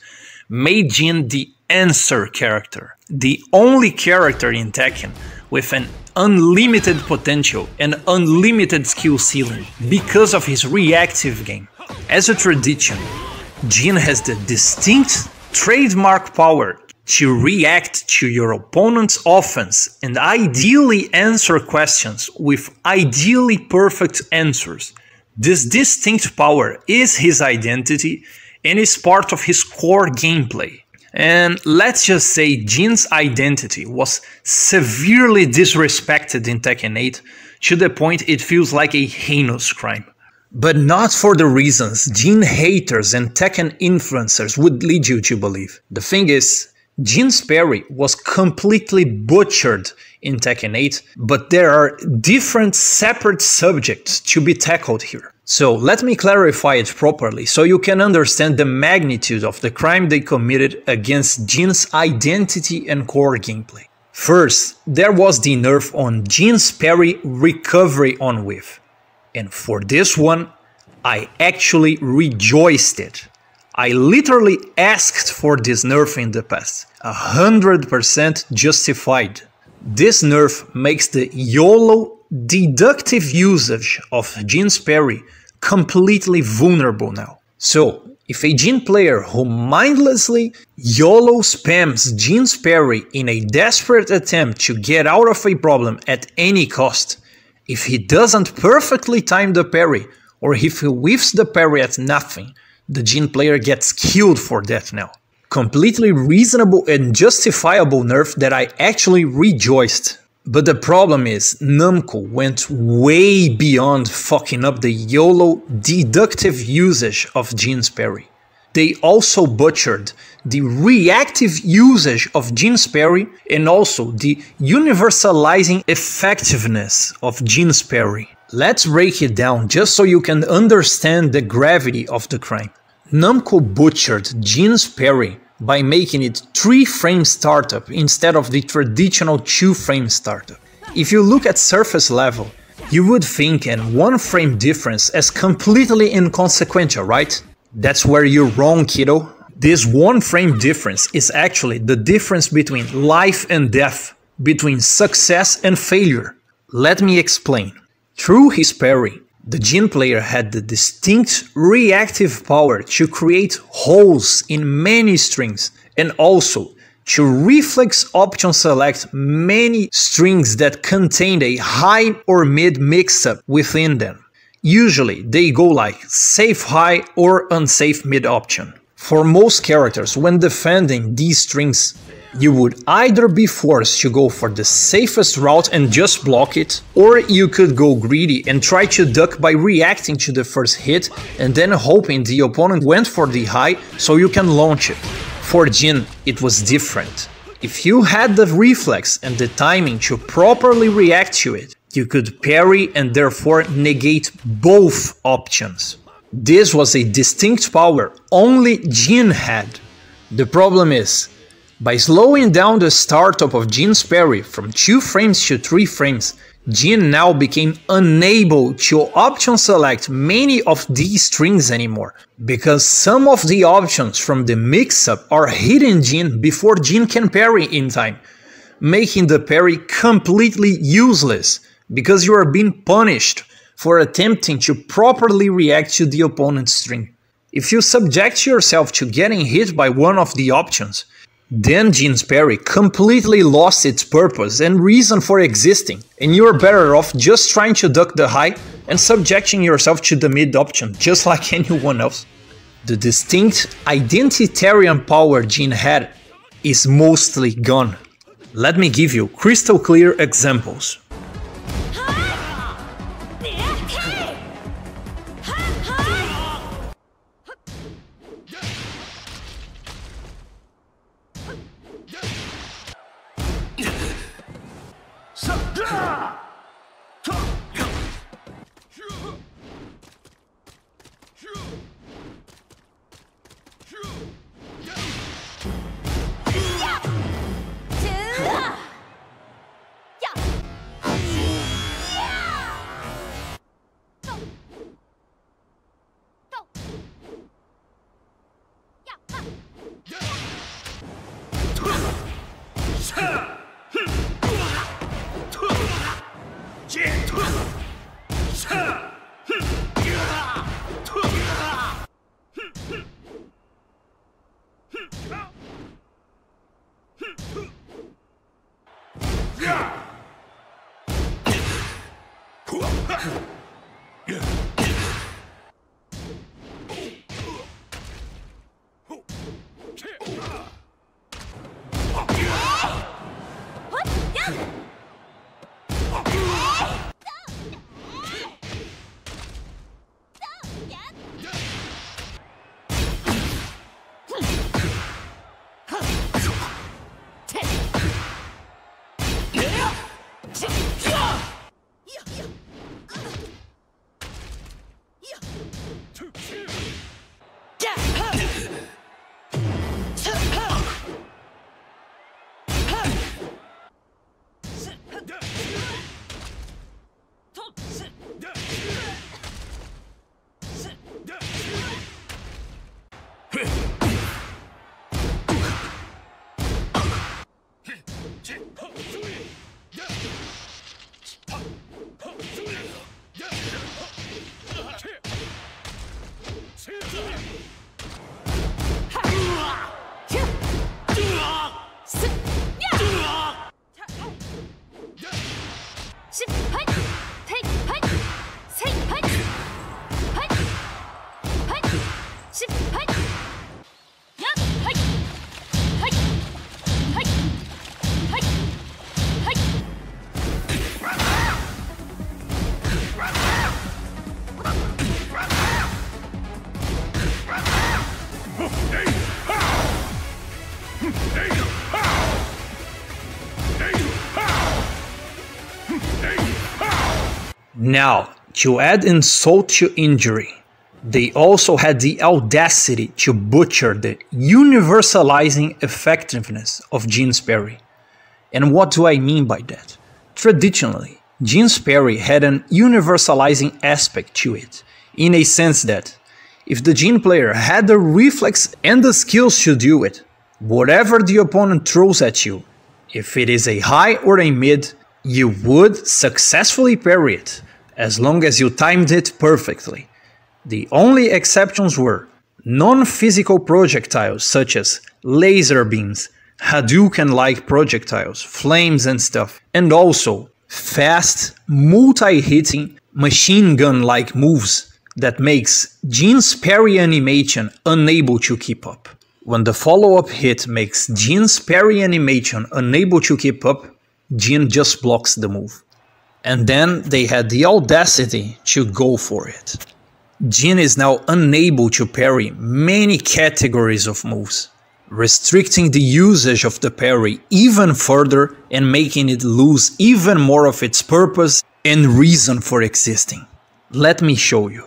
made Jin the answer character. The only character in Tekken with an unlimited potential and unlimited skill ceiling because of his reactive game. As a tradition, Jin has the distinct trademark power to react to your opponent's offense and ideally answer questions with ideally perfect answers. This distinct power is his identity and is part of his core gameplay. And let's just say Jin's identity was severely disrespected in Tekken 8 to the point it feels like a heinous crime. But not for the reasons Jin haters and Tekken influencers would lead you to believe. The thing is, Jin's Parry was completely butchered in Tekken 8, but there are different separate subjects to be tackled here. So let me clarify it properly so you can understand the magnitude of the crime they committed against Jin's identity and core gameplay. First, there was the nerf on Jin's Parry recovery on whiff. And for this one, I actually rejoiced it. I literally asked for this nerf in the past, 100% justified. This nerf makes the YOLO deductive usage of Jin's Parry completely vulnerable now. So, if a Jin player who mindlessly YOLO spams Jin's Parry in a desperate attempt to get out of a problem at any cost, if he doesn't perfectly time the parry, or if he whiffs the parry at nothing, the Jin player gets killed for that now. Completely reasonable and justifiable nerf that I actually rejoiced. But the problem is, Namco went way beyond fucking up the YOLO deductive usage of Jin's Parry. They also butchered the reactive usage of Jin's Parry and also the universalizing effectiveness of Jin's Parry. Let's break it down just so you can understand the gravity of the crime. Namco butchered Jin's Parry by making it 3-frame startup instead of the traditional 2-frame startup. If you look at surface level, you would think an 1-frame difference as completely inconsequential, right? That's where you're wrong, kiddo. This 1-frame difference is actually the difference between life and death, between success and failure. Let me explain. Through his parry, the Jin player had the distinct reactive power to create holes in many strings and also to reflex option select many strings that contained a high or mid mix-up within them. Usually they go like safe high or unsafe mid option. For most characters, when defending these strings, you would either be forced to go for the safest route and just block it, or you could go greedy and try to duck by reacting to the first hit and then hoping the opponent went for the high so you can launch it. For Jin, it was different. If you had the reflex and the timing to properly react to it, you could parry and therefore negate both options. This was a distinct power only Jin had. The problem is, by slowing down the startup of Jin's parry from 2 frames to 3 frames, Jin now became unable to option select many of these strings anymore, because some of the options from the mix-up are hitting Jin before Jin can parry in time, making the parry completely useless, because you are being punished for attempting to properly react to the opponent's string. If you subject yourself to getting hit by one of the options, then Jin's parry completely lost its purpose and reason for existing, and you are better off just trying to duck the high and subjecting yourself to the mid option, just like anyone else. The distinct identitarian power Jin had is mostly gone. Let me give you crystal clear examples. Now, to add insult to injury, They also had the audacity to butcher the universalizing effectiveness of Jin's parry. And what do I mean by that? Traditionally, Jin's parry had an universalizing aspect to it, in a sense that if the Jin player had the reflex and the skills to do it, whatever the opponent throws at you, if it is a high or a mid, you would successfully parry it, as long as you timed it perfectly. The only exceptions were non-physical projectiles such as laser beams, Hadouken-like projectiles, flames and stuff, and also fast, multi-hitting, machine gun-like moves that makes Jin's parry animation unable to keep up. When the follow-up hit makes Jin's parry animation unable to keep up, Jin just blocks the move. And then they had the audacity to go for it. Jin is now unable to parry many categories of moves, restricting the usage of the parry even further and making it lose even more of its purpose and reason for existing. Let me show you.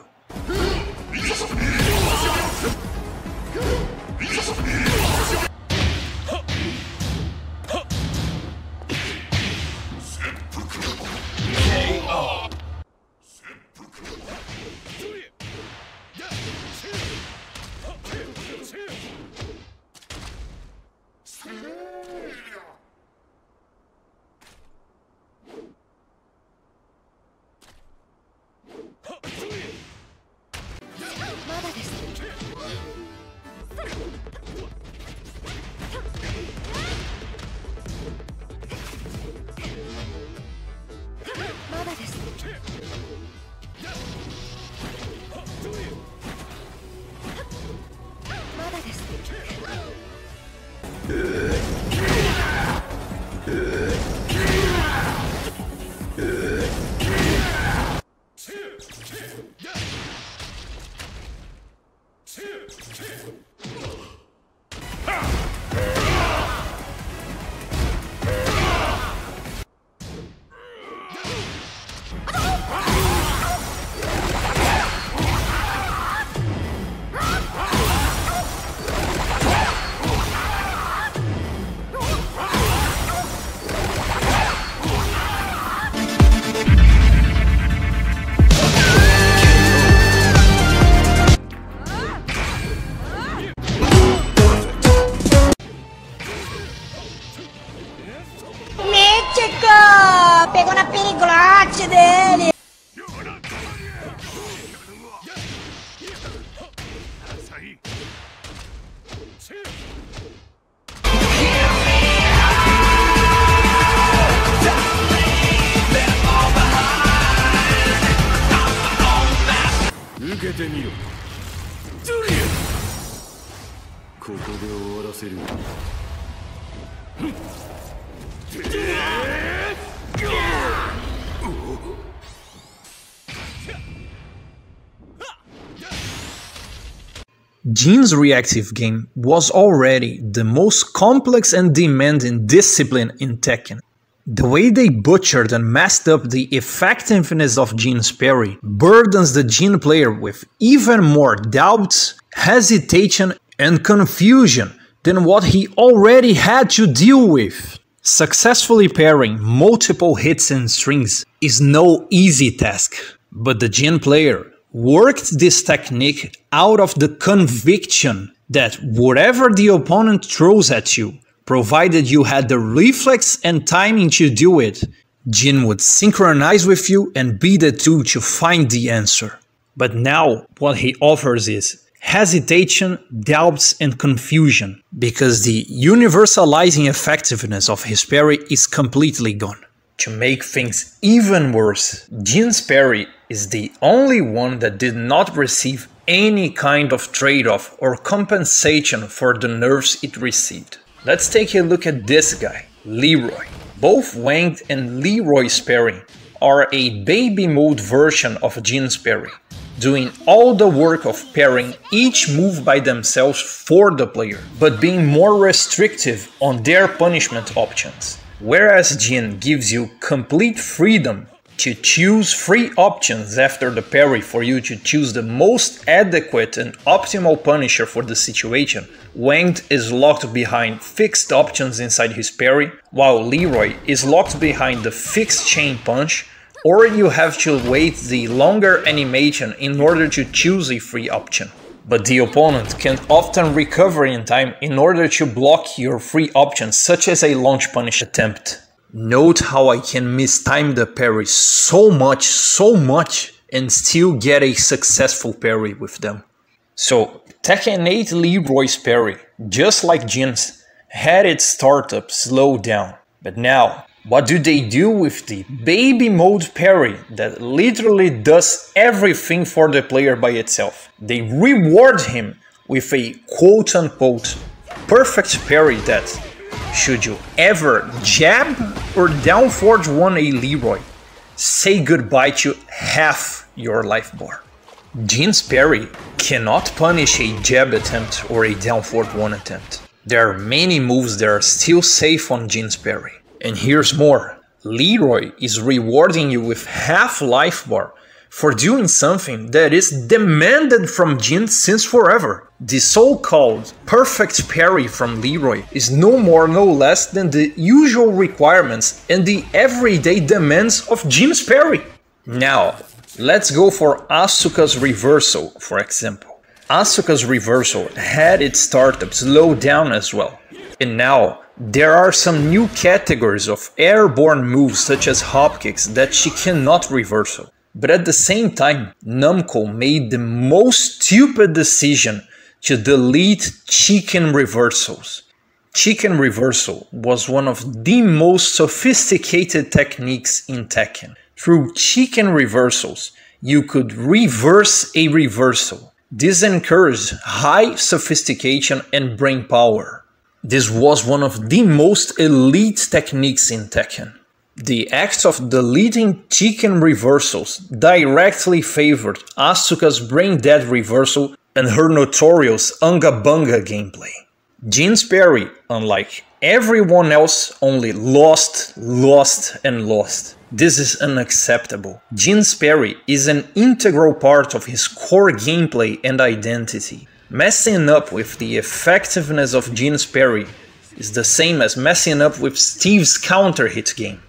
Pegou na periglote dele! Jin's reactive game was already the most complex and demanding discipline in Tekken. The way they butchered and messed up the effectiveness of Jin's parry burdens the Jin player with even more doubts, hesitation, and confusion than what he already had to deal with. Successfully parrying multiple hits and strings is no easy task, but the Jin player worked this technique out of the conviction that whatever the opponent throws at you, provided you had the reflex and timing to do it, Jin would synchronize with you and be the two to find the answer. But now what he offers is hesitation, doubts, and confusion, because the universalizing effectiveness of his parry is completely gone. To make things even worse, Jin's parry is the only one that did not receive any kind of trade-off or compensation for the nerfs it received. Let's take a look at this guy, Leroy. Both Wanged and Leroy's parry are a baby mode version of Jin's parry, doing all the work of parrying each move by themselves for the player, but being more restrictive on their punishment options. Whereas Jin gives you complete freedom to choose 3 options after the parry for you to choose the most adequate and optimal punisher for the situation, Wanged is locked behind fixed options inside his parry, while Leroy is locked behind the fixed chain punch, or you have to wait the longer animation in order to choose a free option. But the opponent can often recover in time in order to block your free options, such as a launch punish attempt. Note how I can mistime the parry so much, and still get a successful parry with them. So, Tekken 8 Leroy's parry, just like Jin's, had its startup slowed down. But now, what do they do with the baby mode parry that literally does everything for the player by itself? They reward him with a quote-unquote perfect parry that, should you ever jab or down forward 1 a Leroy, say goodbye to half your life bar. Jin's parry cannot punish a jab attempt or a down forward 1 attempt. There are many moves that are still safe on Jin's parry. And here's more. Leroy is rewarding you with half life bar for doing something that is demanded from Jin since forever. The so-called perfect parry from Leroy is no more no less than the usual requirements and the everyday demands of Jin's parry. Now, let's go for Asuka's reversal, for example. Asuka's reversal had its startup slowed down as well. And now, there are some new categories of airborne moves such as hop kicks that she cannot reversal. But at the same time, Namco made the most stupid decision to delete chicken reversals. Chicken reversal was one of the most sophisticated techniques in Tekken. Through chicken reversals, you could reverse a reversal. This encouraged high sophistication and brain power. This was one of the most elite techniques in Tekken. The act of deleting chicken reversals directly favored Asuka's brain dead reversal and her notorious Unga Bunga gameplay. Jin's parry, unlike everyone else, only lost. This is unacceptable. Jin's parry is an integral part of his core gameplay and identity. Messing up with the effectiveness of Jin's parry is the same as messing up with Steve's counter hit game.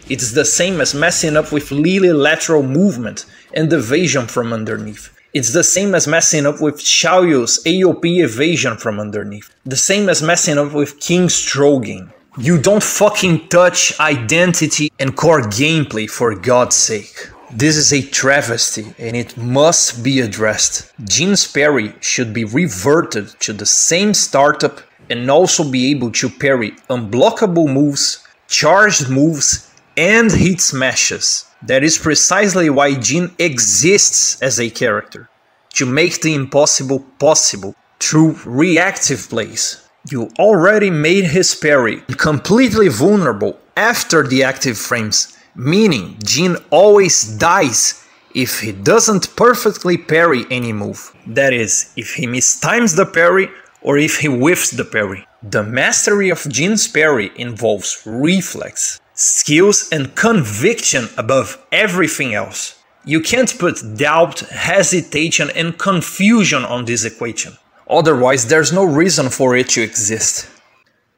It's the same as messing up with Lily lateral movement and evasion from underneath. It's the same as messing up with Xiaoyu's AOP evasion from underneath. The same as messing up with King's stroging. You don't fucking touch identity and core gameplay, for God's sake. This is a travesty and it must be addressed. Jin's parry should be reverted to the same startup and also be able to parry unblockable moves, charged moves, and hit smashes. That is precisely why Jin exists as a character. To make the impossible possible through reactive plays. You already made his parry completely vulnerable after the active frames, meaning Jin always dies if he doesn't perfectly parry any move. That is, if he mistimes the parry or if he whiffs the parry. The mastery of Jin's parry involves reflex, skills and conviction above everything else. You can't put doubt, hesitation and confusion on this equation. Otherwise, there's no reason for it to exist.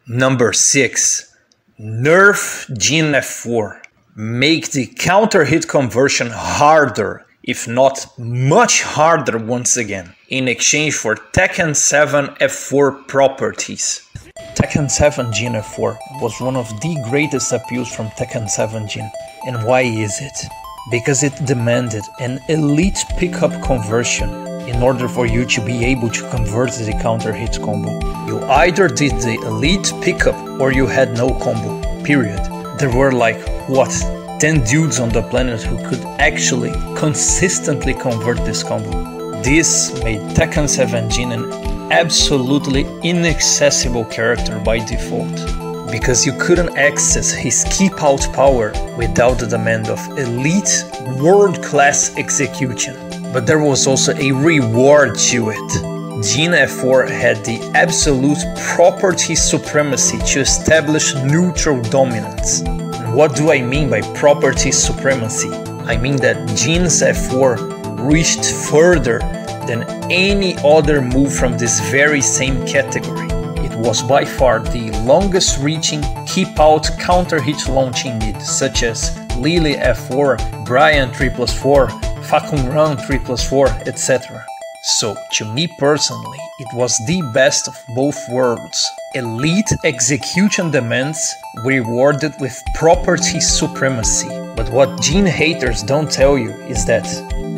Number 6. NERF Jin F4. Make the counter hit conversion harder, if not much harder once again, in exchange for Tekken 7 F4 properties. Tekken 7 Jin F4 was one of the greatest appeals from Tekken 7 Jin. And why is it? Because it demanded an elite pickup conversion in order for you to be able to convert the counter hit combo. You either did the elite pickup or you had no combo, period. There were like, what, 10 dudes on the planet who could actually consistently convert this combo. This made Tekken 7 Jin an absolutely inaccessible character by default, because you couldn't access his keep out power without the demand of elite world-class execution. But there was also a reward to it. Jin F4 had the absolute property supremacy to establish neutral dominance. And what do I mean by property supremacy? I mean that Jin's F4 reached further than any other move from this very same category. It was by far the longest reaching keep out counter hit launching mid, such as Lily F4, Brian 3+4, Facum Run 3+4, etc. So, to me personally, it was the best of both worlds. Elite execution demands rewarded with property supremacy. But what Jin haters don't tell you is that,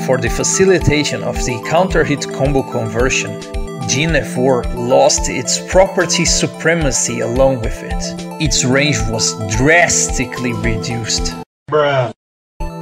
for the facilitation of the counter-hit combo conversion, Jin F4 lost its property supremacy along with it. Its range was drastically reduced. Bruh.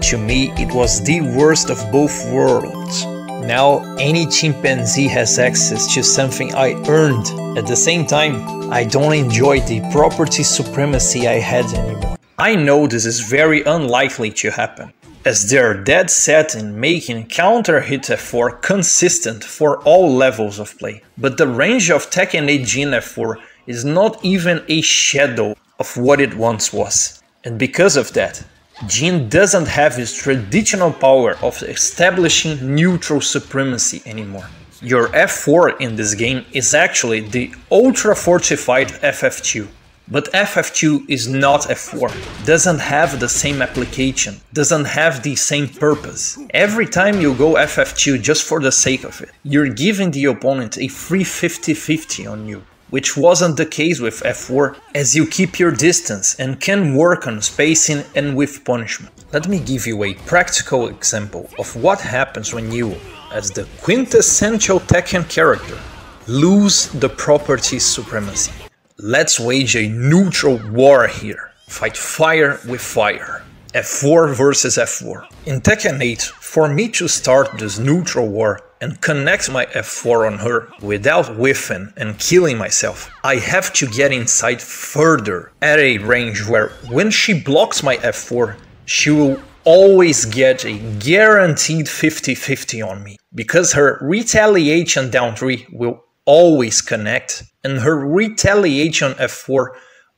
To me, it was the worst of both worlds. Now, any chimpanzee has access to something I earned. At the same time, I don't enjoy the property supremacy I had anymore. I know this is very unlikely to happen, as they're dead set in making counter-hit F4 consistent for all levels of play. But the range of Tekken 8 Jin F4 is not even a shadow of what it once was. And because of that, Jin doesn't have his traditional power of establishing neutral supremacy anymore. Your F4 in this game is actually the ultra-fortified FF2. But FF2 is not F4, doesn't have the same application, doesn't have the same purpose. Every time you go FF2 just for the sake of it, you're giving the opponent a free 50-50 on you, which wasn't the case with F4, as you keep your distance and can work on spacing and with punishment. Let me give you a practical example of what happens when you, as the quintessential Tekken character, lose the property supremacy. Let's wage a neutral war here. Fight fire with fire. F4 versus F4. In Tekken 8, for me to start this neutral war and connect my F4 on her without whiffing and killing myself, I have to get inside further at a range where when she blocks my F4, she will always get a guaranteed 50-50 on me, because her retaliation down 3 will always connect, and her retaliation F4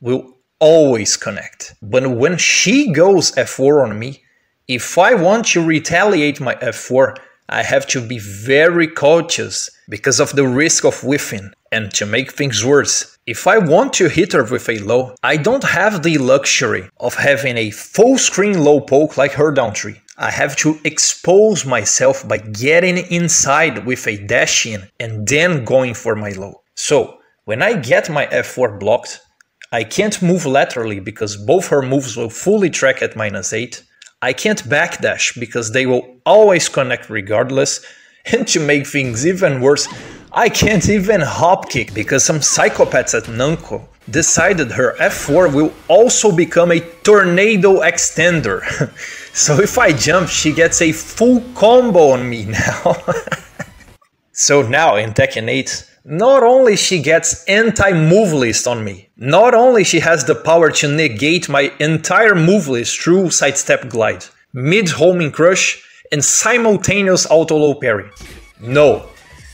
will always connect. But when she goes F4 on me, if I want to retaliate my F4, I have to be very cautious because of the risk of whiffing. And to make things worse, if I want to hit her with a low, I don't have the luxury of having a full screen low poke like her down 3. I have to expose myself by getting inside with a dash in and then going for my low. So, when I get my F4 blocked, I can't move laterally because both her moves will fully track at -8. I can't backdash because they will always connect regardless. And to make things even worse, I can't even hop kick because some psychopaths at Namco decided her F4 will also become a tornado extender. So if I jump, she gets a full combo on me now. So now in Tekken 8, not only she gets anti-move list on me, not only she has the power to negate my entire move list through sidestep glide, mid-homing crush, and simultaneous auto-low parry. No,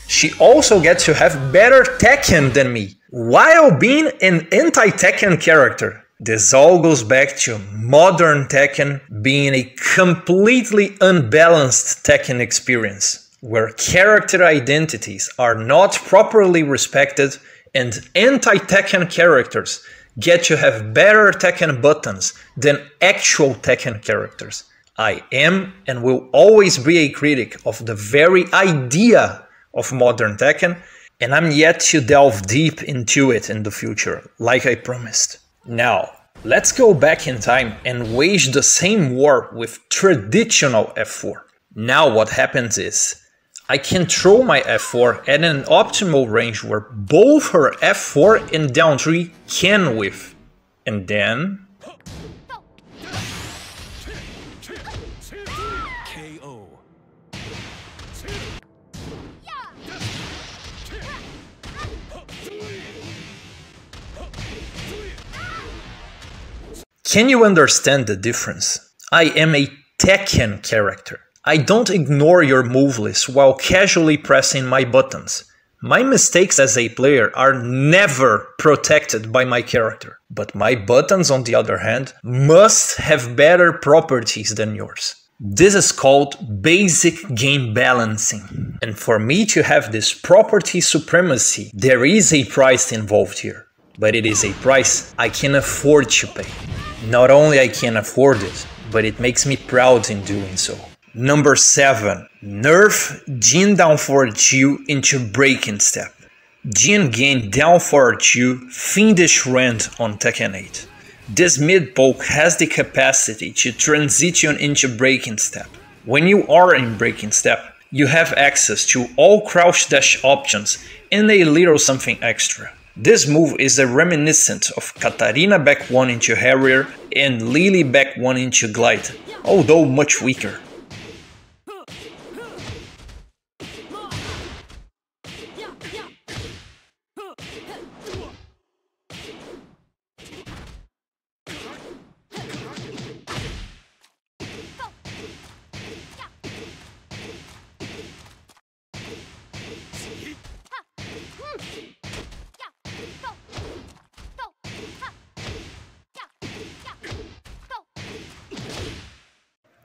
she also gets to have better Tekken than me, while being an anti-Tekken character. This all goes back to modern Tekken being a completely unbalanced Tekken experience, where character identities are not properly respected and anti-Tekken characters get to have better Tekken buttons than actual Tekken characters. I am and will always be a critic of the very idea of modern Tekken, and I'm yet to delve deep into it in the future, like I promised. Now, let's go back in time and wage the same war with traditional F4. Now what happens is, I can throw my F4 at an optimal range where both her F4 and down 3 can whiff. And then... KO. Can you understand the difference? I am a Tekken character. I don't ignore your move list while casually pressing my buttons. My mistakes as a player are never protected by my character. But my buttons, on the other hand, must have better properties than yours. This is called basic game balancing. And for me to have this property supremacy, there is a price involved here. But it is a price I can afford to pay. Not only I can afford it, but it makes me proud in doing so. Number 7. NERF Jin down forward 2 into breaking step. Jin gained down forward 2 fiendish rend on Tekken 8. This mid poke has the capacity to transition into breaking step. When you are in breaking step, you have access to all crouch dash options and a little something extra. This move is a reminiscent of Katarina back 1 into Harrier and Lily back 1 into Glide, although much weaker.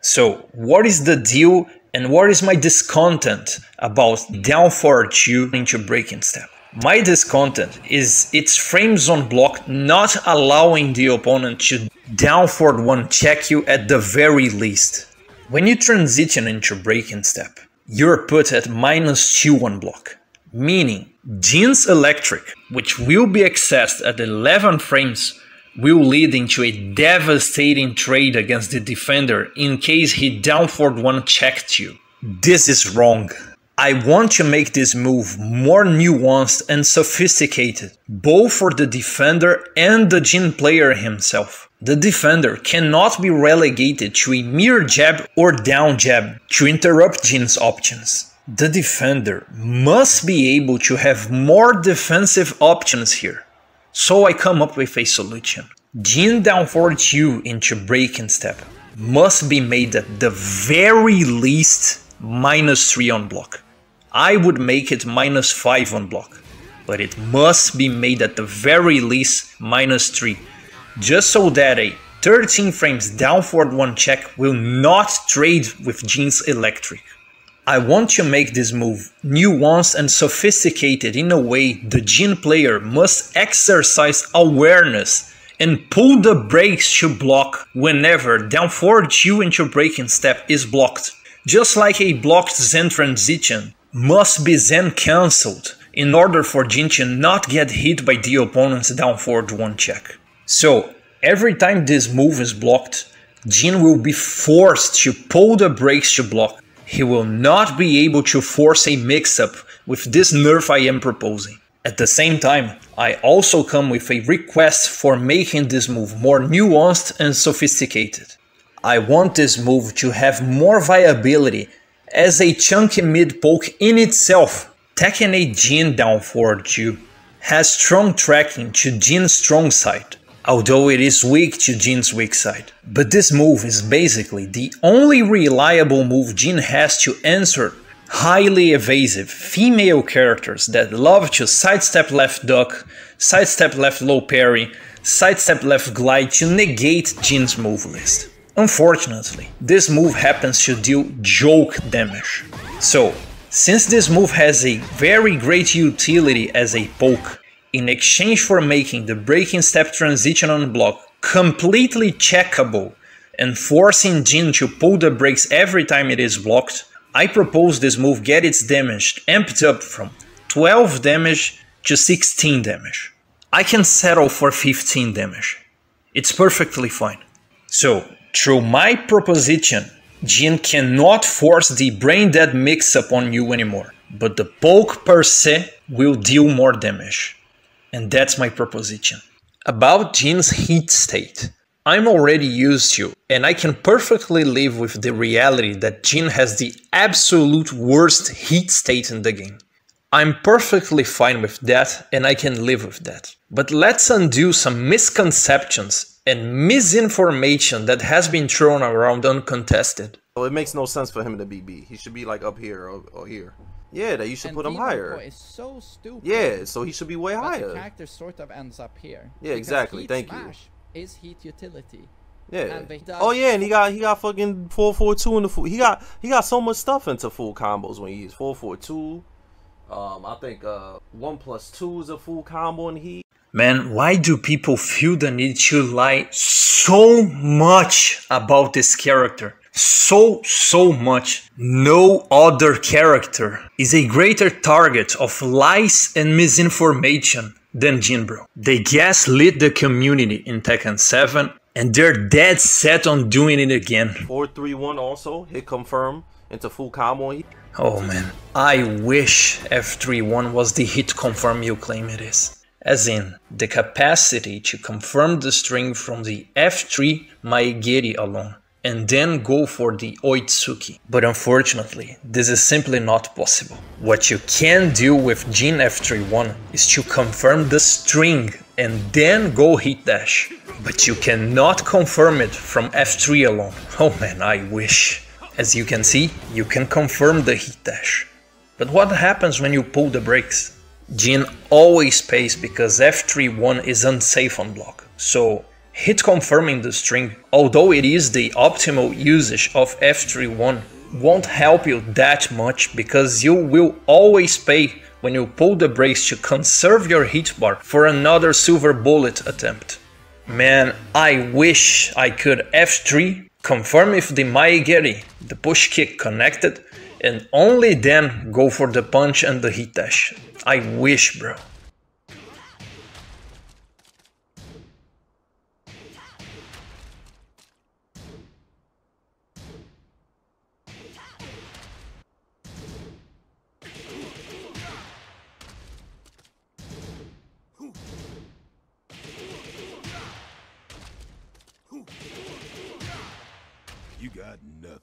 So, what is the deal and what is my discontent about down forward 2 into breaking step? My discontent is its frame zone block not allowing the opponent to down forward 1 check you at the very least. When you transition into breaking step, you're put at -2 on block, meaning Jin's electric, which will be accessed at 11 frames, will lead into a devastating trade against the defender in case he down forward 1 checked you. This is wrong. I want to make this move more nuanced and sophisticated, both for the defender and the Jin player himself. The defender cannot be relegated to a mere jab or down jab to interrupt Jin's options. The defender must be able to have more defensive options here. So I come up with a solution. Jin down forward 2 into breaking step must be made at the very least -3 on block. I would make it -5 on block, but it must be made at the very least -3, just so that a 13 frames down forward 1 check will not trade with Jin's electric. I want to make this move nuanced and sophisticated in a way the Jin player must exercise awareness and pull the brakes to block whenever down forward 2 into breaking step is blocked. Just like a blocked Zen transition must be Zen cancelled in order for Jin to not get hit by the opponent's down forward 1 check. So every time this move is blocked, Jin will be forced to pull the brakes to block. He will not be able to force a mix-up with this nerf I am proposing. At the same time, I also come with a request for making this move more nuanced and sophisticated. I want this move to have more viability as a chunky mid poke in itself. Tekken 8 Jin down forward 2 has strong tracking to Jin's strong side, although it is weak to Jin's weak side. But this move is basically the only reliable move Jin has to answer highly evasive female characters that love to sidestep left duck, sidestep left low parry, sidestep left glide to negate Jin's move list. Unfortunately, this move happens to deal joke damage. So, since this move has a very great utility as a poke, in exchange for making the breaking step transition on block completely checkable and forcing Jin to pull the brakes every time it is blocked, I propose this move get its damage amped up from 12 damage to 16 damage. I can settle for 15 damage. It's perfectly fine. So, through my proposition, Jin cannot force the brain dead mix-up on you anymore, but the poke per se will deal more damage. And that's my proposition. About Jin's heat state, I'm already used to, and I can perfectly live with the reality that Jin has the absolute worst heat state in the game. I'm perfectly fine with that, and I can live with that. But let's undo some misconceptions and misinformation that has been thrown around uncontested. Well, it makes no sense for him to be B. He should be like up here or here. Yeah, that you should put him higher. Is so stupid. Yeah, so he should be way but higher. The character sort of ends up here. Yeah, exactly. Thank you. Is heat utility. Yeah. Oh yeah, and he got fucking 442 in the full. He got so much stuff into full combos when he uses 442. I think 1+2 is a full combo in Heat. Man, why do people feel the need to lie so much about this character? So much. No other character is a greater target of lies and misinformation than Jin, bro. They gaslit the community in Tekken 7 and they're dead set on doing it again. 431 also hit confirm into full combo. Oh man, I wish F31 was the hit confirm you claim it is. As in, the capacity to confirm the string from the F3 Maegeri alone, and then go for the Oitsuki. But unfortunately, this is simply not possible. What you can do with Jin F31 is to confirm the string and then go hit dash. But you cannot confirm it from F3 alone. Oh man, I wish. As you can see, you can confirm the hit dash. But what happens when you pull the brakes? Jin always pays because F31 is unsafe on block. So hit confirming the string, although it is the optimal usage of F31, won't help you that much because you will always pay when you pull the brakes to conserve your hit bar for another silver bullet attempt. Man, I wish I could F3, confirm if the Maegeri, the push kick connected, and only then go for the punch and the hit dash. I wish, bro. You got nothing.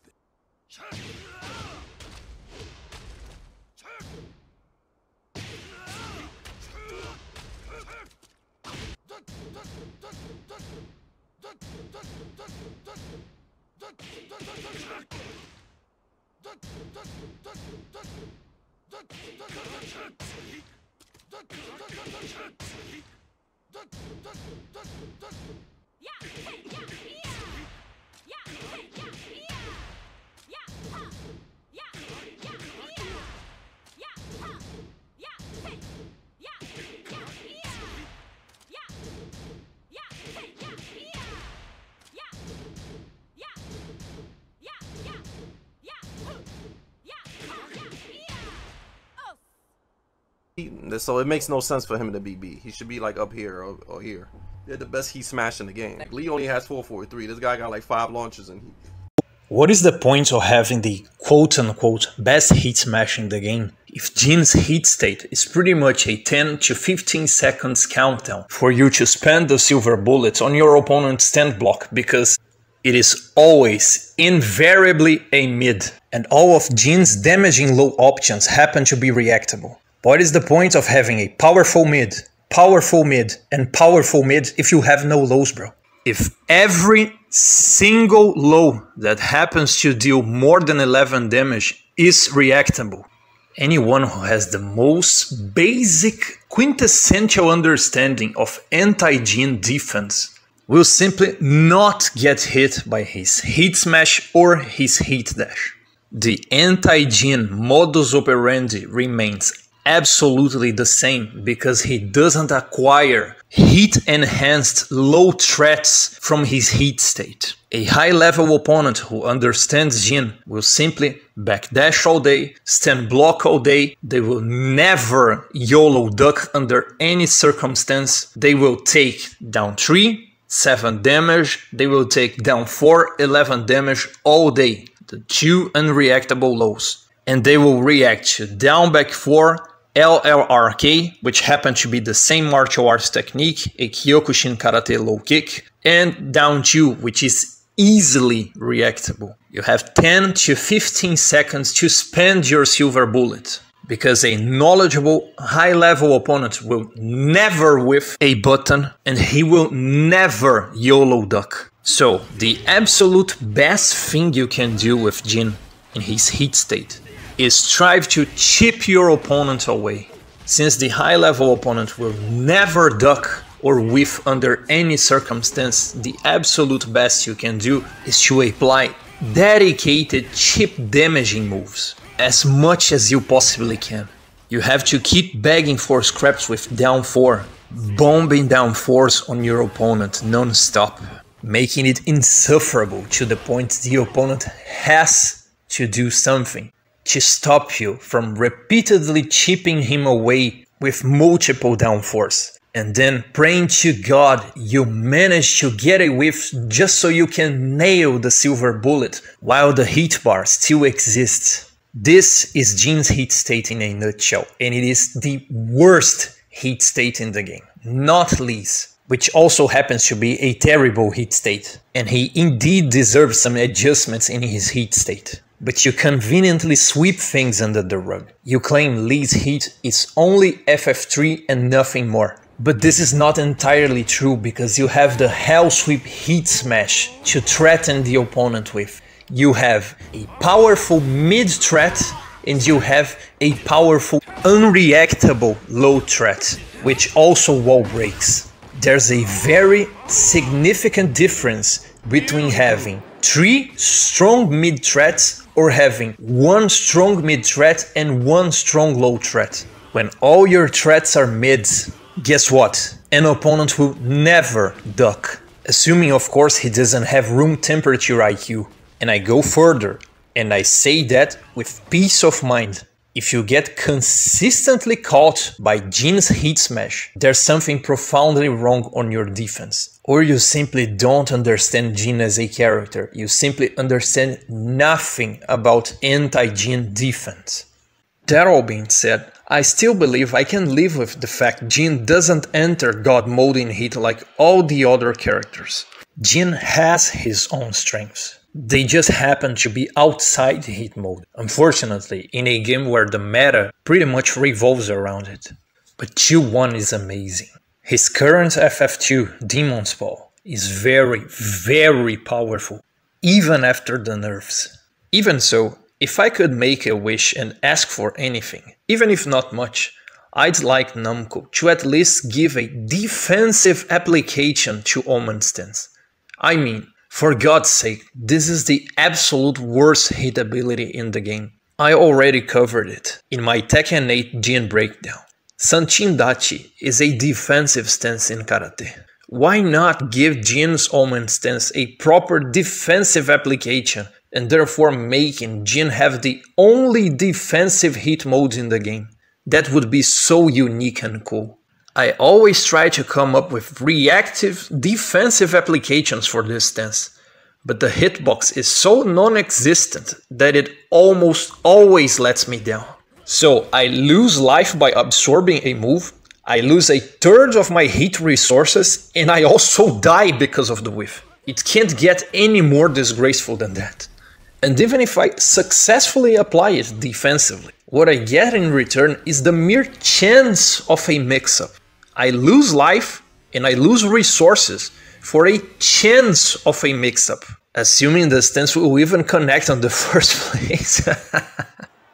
So it makes no sense for him to be B. He should be like up here or here. They're the best heat smash in the game. Lee only has 443. This guy got like 5 launches in heat. What is the point of having the quote-unquote best hit smash in the game if Jin's hit state is pretty much a 10 to 15 seconds countdown for you to spend the silver bullets on your opponent's stand block because it is always, invariably a mid, and all of Jin's damaging low options happen to be reactable. What is the point of having a powerful mid, and powerful mid if you have no lows, bro? If every single low that happens to deal more than 11 damage is reactable, anyone who has the most basic quintessential understanding of anti-Jin defense will simply not get hit by his hit smash or his hit dash. The anti-Jin modus operandi remains absolutely the same because he doesn't acquire heat-enhanced low threats from his heat state. A high-level opponent who understands Jin will simply backdash all day, stand block all day, they will never YOLO duck under any circumstance, they will take down 3, 7 damage, they will take down 4, 11 damage all day, the 2 unreactable lows. And they will react to down back 4, LLRK, which happen to be the same martial arts technique, a KYOKUSHIN karate low kick, and down 2, which is easily reactable. You have 10 to 15 seconds to spend your silver bullet, because a knowledgeable, high-level opponent will never whiff a button, and he will never YOLO duck. So, the absolute best thing you can do with Jin in his heat state is strive to chip your opponent away. Since the high-level opponent will never duck, or whiff under any circumstance, the absolute best you can do is to apply dedicated chip damaging moves as much as you possibly can. You have to keep begging for scraps with down 4, bombing down 4s on your opponent non-stop, making it insufferable to the point the opponent has to do something to stop you from repeatedly chipping him away with multiple down 4s, and then praying to God you manage to get a whiff just so you can nail the silver bullet while the heat bar still exists. This is Jin's heat state in a nutshell, and it is the worst heat state in the game, not Lee's, which also happens to be a terrible heat state, and he indeed deserves some adjustments in his heat state. But you conveniently sweep things under the rug. You claim Lee's heat is only FF3 and nothing more. But this is not entirely true, because you have the Hell Sweep Heat Smash to threaten the opponent with. You have a powerful mid threat, and you have a powerful unreactable low threat, which also wall breaks. There's a very significant difference between having 3 strong mid threats or having 1 strong mid threat and 1 strong low threat. When all your threats are mids, guess what? An opponent will never duck. Assuming of course he doesn't have room temperature IQ. And I go further, and I say that with peace of mind. If you get consistently caught by Jin's heat smash, there's something profoundly wrong on your defense. Or you simply don't understand Jin as a character. You simply understand nothing about anti-Jin defense. That all being said, I still believe I can live with the fact Jin doesn't enter God mode in heat like all the other characters. Jin has his own strengths. They just happen to be outside heat mode, unfortunately, in a game where the meta pretty much revolves around it. But Q1 is amazing. His current FF2, Demon's Ball, is very, very powerful, even after the nerfs. Even so, if I could make a wish and ask for anything, even if not much, I'd like Namco to at least give a defensive application to Omen stance. I mean, for God's sake, this is the absolute worst hit ability in the game. I already covered it in my Tekken 8 Jin breakdown. Sanchin Dachi is a defensive stance in karate. Why not give Jin's Omen stance a proper defensive application and therefore making Jin have the only defensive hit mode in the game? That would be so unique and cool. I always try to come up with reactive defensive applications for this stance, but the hitbox is so non-existent that it almost always lets me down. So I lose life by absorbing a move, I lose a third of my hit resources, and I also die because of the whiff. It can't get any more disgraceful than that. And even if I successfully apply it defensively, what I get in return is the mere chance of a mix-up. I lose life and I lose resources for a chance of a mix-up, assuming the stance will even connect on the first place.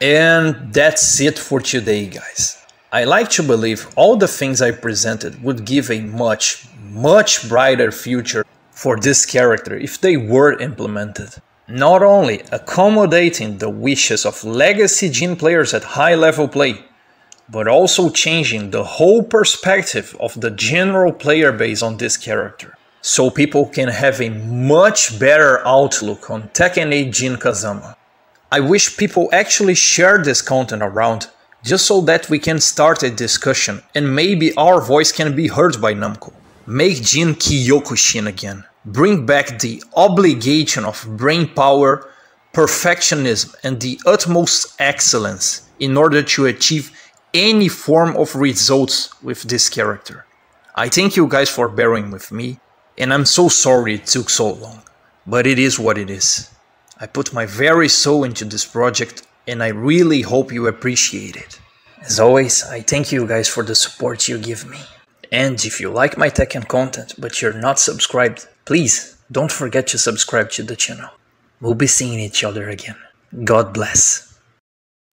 And that's it for today, guys. I like to believe all the things I presented would give a much, much brighter future for this character if they were implemented. Not only accommodating the wishes of legacy Jin players at high level play, but also changing the whole perspective of the general player base on this character, so people can have a much better outlook on Tekken 8 Jin Kazama. I wish people actually share this content around, just so that we can start a discussion and maybe our voice can be heard by Namco. Make Jin KYOKUSHIN again. Bring back the obligation of brain power, perfectionism and the utmost excellence in order to achieve any form of results with this character. I thank you guys for bearing with me, and I'm so sorry it took so long, but it is what it is. I put my very soul into this project, and I really hope you appreciate it. As always, I thank you guys for the support you give me. And if you like my Tekken content but you're not subscribed, please don't forget to subscribe to the channel. We'll be seeing each other again. God bless.